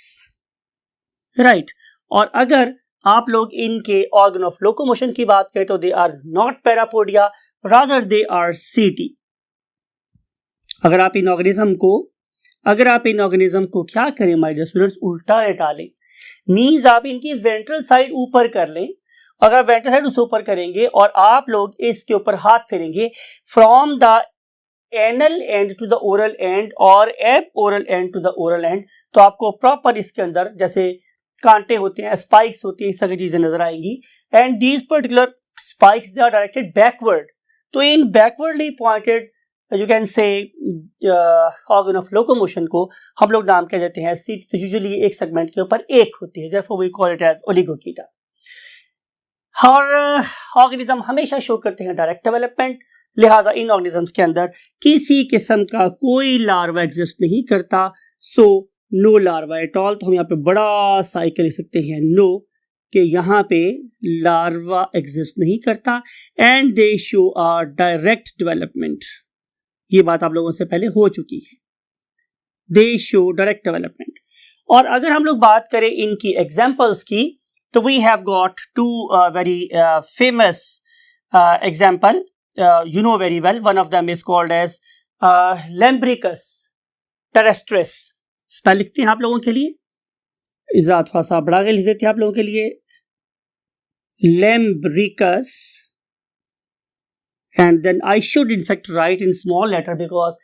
right। और अगर आप लोग इनके organ of locomotion की बात करें तो they are not parapodia, rather they are CT। अगर आप इन ऑर्गेनिज्म को क्या करें माय डियर स्टूडेंट्स, उल्टा डालें, मींस आप इनकी वेंट्रल साइड ऊपर कर लें। अगर वेंट्रल साइड उस ऊपर करेंगे और आप लोग इसके ऊपर हाथ फेरेंगे from the anal end to the oral end और aboral end to the oral end, तो आपको प्रॉपर इसके अंदर जैसे कांटे होते हैं, स्पाइक्स होती हैं, इस तरह की चीजें नजर आएंगी। And these particular spikes they are directed backward, तो इन backwardly pointed you can say organ of locomotion को हम लोग नाम कह देते हैं सीट। तो यूजुअली एक सेगमेंट के ऊपर एक होती है, therefore we call it as ओलिगोकीटा। और ऑर्गेनिज्म हमेशा शो करते हैं डायरेक्ट डेवलपमेंट, लिहाजा इन ऑर्गेनिजम्स के अंदर किसी किस्म का कोई लार्वा एग्जिस्ट नहीं करता। So no larva at all. तो हम यहाँ पे बड़ा साइकिल लिख सकते हैं नो, कि यहाँ पे लार्वा एग्जिस्ट नहीं करता। And they show are direct development, ये बात आप लोगों से पहले हो चुकी है। They show direct development. और अगर हम लोग बात करें इनकी एग्जाम्पल्स की तो we have got two very famous example, you know very well, one of them is called as Lambricus terrestris। Spell लिखते हैं आप लोगों के लिए, इजात थोड़ा सा बढ़ा के लिख देते हैं आप लोगों के लिए, Lambricus, and then I should in fact write in small letter because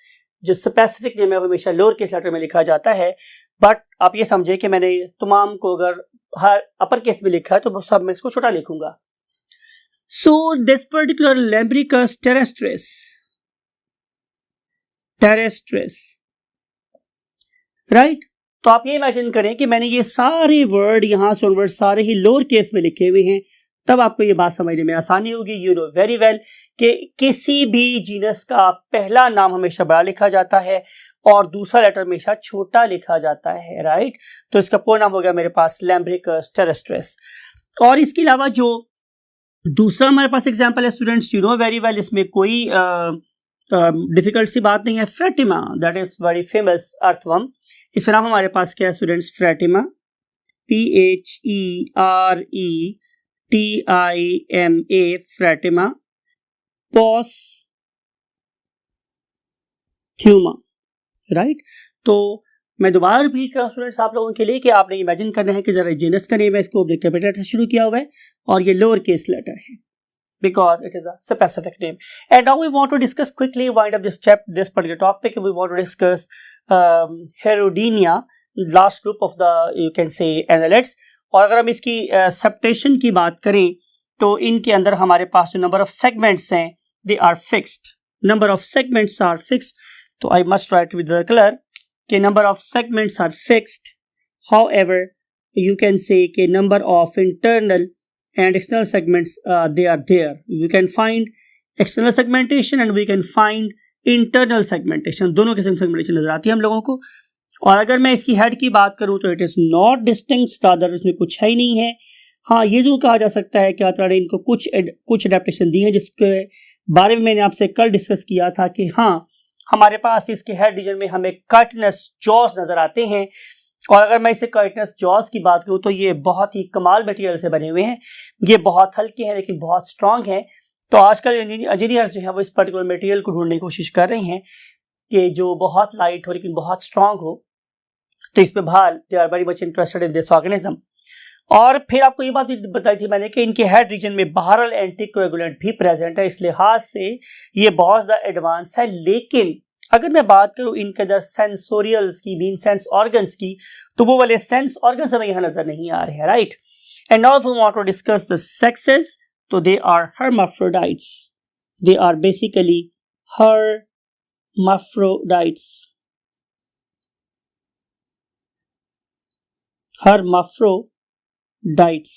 जो स्पेसिफिक नेम है हमेशा लोअर केस लेटर में लिखा जाता है, बट आप ये समझे कि मैंने तमाम को अगर हर अपर केस में लिखा है तो सब में इसको छोटा लिखूंगा. So this particular Lumbricus terrestris, right. तो आप ये इमेजिन करें कि मैंने ये सारे वर्ड यहां से वर्ड सारे ही लोअर केस में लिखे हुए हैं, तब आपको ये बात समझने में आसानी होगी. यू नो वेरी वेल कि किसी भी जीनस का पहला नाम हमेशा बड़ा लिखा जाता है और दूसरा लेटर हमेशा छोटा लिखा जाता है, राइट. तो इसका पूरा नाम हो गया मेरे पास लैम्ब्रिकस टेरेस्ट्रिस. और इसके अलावा जो दूसरा हमारे पास एग्जाम्पल है students, you know very well, इसमें कोई डिफिकल्ट सी बात नहीं है. Pheretima, that is very famous earthworm. इसका नाम हमारे पास क्या है students? Pheretima, PHERETIMA, Pheretima posthuma, right. तो मैं दोबारा रिपीट कर रहा हूं स्टूडेंट्स आप लोगों के लिए कि आपने इमेजिन करना है कि जरा जीनस का नेम है, इसको कैपिटल से शुरू किया हुआ है और ये लोअर केस लेटर है because it is a specific name. And now we want to discuss quickly, wind up this particular topic. We want to discuss Herodia, last group of the, you can say, annelids. और अगर हम इसकी सबटेशन की बात करें तो इनके अंदर हमारे पास जो नंबर ऑफ सेगमेंट्स हैं they are fixed. Number of segments are fixed. तो I must write with the color कि number of segments are fixed. However, you can say कि number of internal and external segments they are there. We can find external segmentation and we can find internal segmentation. दोनों किस्म की segmentation नजर आती है हम लोगों को. और अगर मैं इसकी हेड की बात करूं तो it is not distinct, rather इसमें कुछ है ही नहीं है. हाँ, ये जो कहा जा सकता है कि अल्लाह ने इनको कुछ अडेप्टेशन दी है जिसके बारे में मैंने आपसे कल डिस्कस किया था कि हाँ हमारे पास इसके हेड रीजन में हमें कर्टनस जॉस नजर आते हैं. और अगर मैं इसे कर्टनस जॉस की बात करूं तो ये बहुत ही कमाल मटेरियल से बने हुए हैं. ये बहुत हल्के हैं लेकिन बहुत स्ट्रांग हैं. तो आजकल इंजीनियर्स जो है वो इस पर्टिकुलर मटेरियल को ढूंढने की कोशिश कर रहे हैं कि जो बहुत लाइट हो लेकिन बहुत स्ट्रांग हो. तो इस पे बहाल they are very much interested in this organism. और फिर आपको ये बात भी बताई थी मैंने कि इनके हेड रीजन में बहरल एंटीकोएगुलेंट भी प्रेजेंट है. इस लिहाज से ये बहुत ज़्यादा एडवांस है. लेकिन अगर मैं बात करूं इनके अंदर सेंसोरियल्स की, मीन सेंस ऑर्गन्स की, तो वो वाले सेंस ऑर्गन्स हमें यहाँ नजर नहीं आ रहे हैं, right. And now we want to discuss the sexes. तो they are hermaphrodites. They are basically hermaphrodites.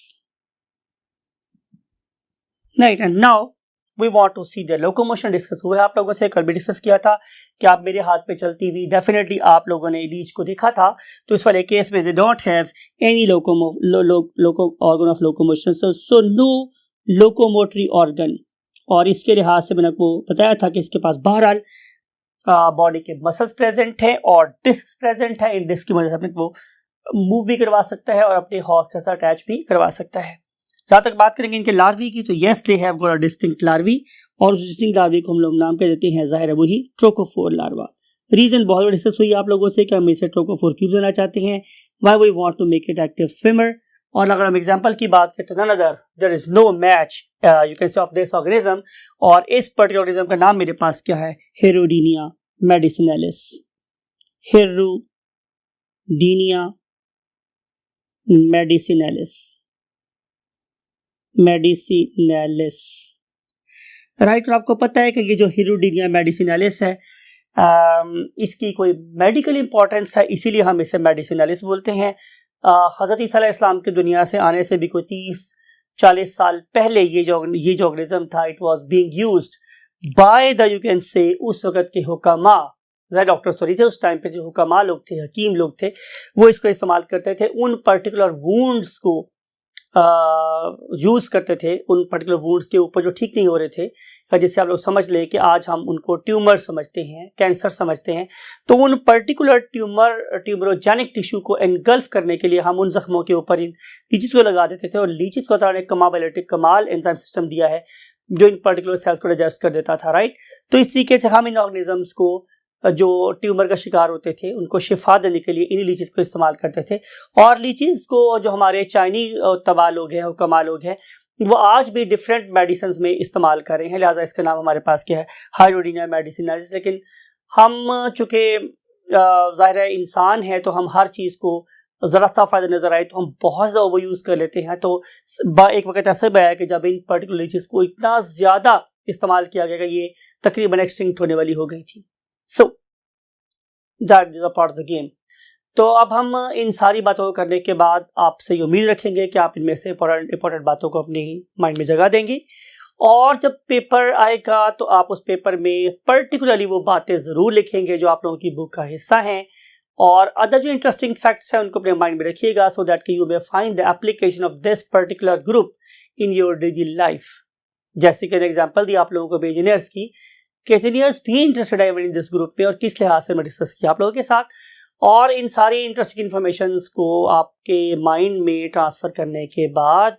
Right, and now we want to see the locomotion. Discuss हुआ है आप लोगों से, कल भी डिस्कस किया था कि आप मेरे हाथ पे चलती हुई डेफिनेटली आप लोगों ने लीच को देखा था. तो इस वाले केस में they don't have any organ of locomotion, so no locomotory organ. और इसके लिहाज से मैंने आपको बताया था कि इसके पास बहरहाल बॉडी के मसल्स प्रेजेंट हैं और डिस्क प्रेजेंट है. इन डिस्क की मदद से अपने को मूव भी करवा सकता है और अपने हॉर्स के साथ अटैच भी करवा सकता है. जहाँ तक बात करेंगे इनके लार्वी की तो yes they have got a distinct larvae. और उस डिस्टिंक्ट लार्वी को हम लोग नाम कह देते हैं जाहिर है वही ट्रोकोफोर लार्वा. रीजन बहुत डिस्कस हुई आप लोगों से कि हम इसे ट्रोकोफोर क्यों देना चाहते हैं, why we want to make it active swimmer. और अगर हम एग्जांपल की बात करें तो none other there is no match you can say of this organism. और इस पर्टिकुलर ऑर्गेनिज्म का नाम मेरे पास क्या है? हेरोडीनिया मेडिसिनालिस. हेरोडीनिया मेडिसिनालिस. राइट. और आपको पता है कि ये जो हेरोडीनिया मेडिसिनालिस है इसकी कोई मेडिकल इंपॉर्टेंस है, इसीलिए हम इसे मेडिसिनालिस बोलते हैं. हज़रत ईसा अलैहिस्सलाम की दुनिया से आने से भी कोई 30-40 साल पहले ये जो ऑर्गेनिज्म था it was being used by the, you can से, उस वक्त के हुक्मा. डॉक्टर्स तो नहीं थे उस टाइम पे, जो हुक्मा लोग थे, हकीम लोग थे, वो इसको इस्तेमाल करते थे उन पर्टिकुलर वुंड्स को यूज़ करते थे, उन पर्टिकुलर वुंड्स के ऊपर जो ठीक नहीं हो रहे थे. जिससे आप लोग समझ ले कि आज हम उनको ट्यूमर समझते हैं, कैंसर समझते हैं. तो उन पर्टिकुलर ट्यूमरोजेनिक टिश्यू को एनगल्फ करने के लिए हम उन जख्मों के ऊपर इन लीचेस को लगा देते थे. और लीचेस को अल्लाह ने कमाल एंजाइम सिस्टम दिया है जो इन पर्टिकुलर सेल्स को डाइजेस्ट कर देता था, राइट. तो इस तरीके से हम इन ऑर्गेनिजम्स को जो ट्यूमर का शिकार होते थे उनको शिफा देने के लिए इन लीचीज को इस्तेमाल करते थे. और लीचीज को जो हमारे चाइनी तबा लोग हैं, हुक्मा लोग हैं, वो आज भी डिफरेंट मेडिसिन में इस्तेमाल कर रहे हैं. लिहाजा इसका नाम हमारे पास क्या है? हेरोडीनिया मेडिसिनालिस. लेकिन हम चूँकि ज़ाहिर है इंसान है तो हम हर चीज़ को ज़रा सा फ़ायदा नज़र आए तो हम बहुत ज़्यादा ओवर यूज़ कर लेते हैं। तो एक वक्त ऐसा भी आया कि जब इन पर्टिकुलर चीज़ को इतना ज़्यादा इस्तेमाल किया गया कि ये तकरीबन एक्सटिंक्ट होने वाली हो गई थी। So that is a part of the game. तो अब हम इन सारी बातों को करने के बाद आपसे ये उम्मीद रखेंगे कि आप इनमें से इंपॉर्टेंट बातों को अपनी माइंड में जगह देंगे, और जब पेपर आएगा तो आप उस पेपर में पर्टिकुलरली वो बातें ज़रूर लिखेंगे जो आप लोगों की बुक का हिस्सा हैं, और अदर जो इंटरेस्टिंग फैक्ट्स हैं उनको अपने माइंड में रखिएगा, सो दैट कि you may find the application of this particular group in your daily life. जैसे कि एग्जाम्पल दी आप लोगों को इंजीनियर्स की, कि इंजीनियर्स भी इंटरेस्टेड है इन दिस ग्रुप में, और किस लिहाज से मैं डिस्कस किया आप लोगों के साथ। और इन सारी इंटरेस्टिंग इन्फॉर्मेशंस को आपके माइंड में ट्रांसफ़र करने के बाद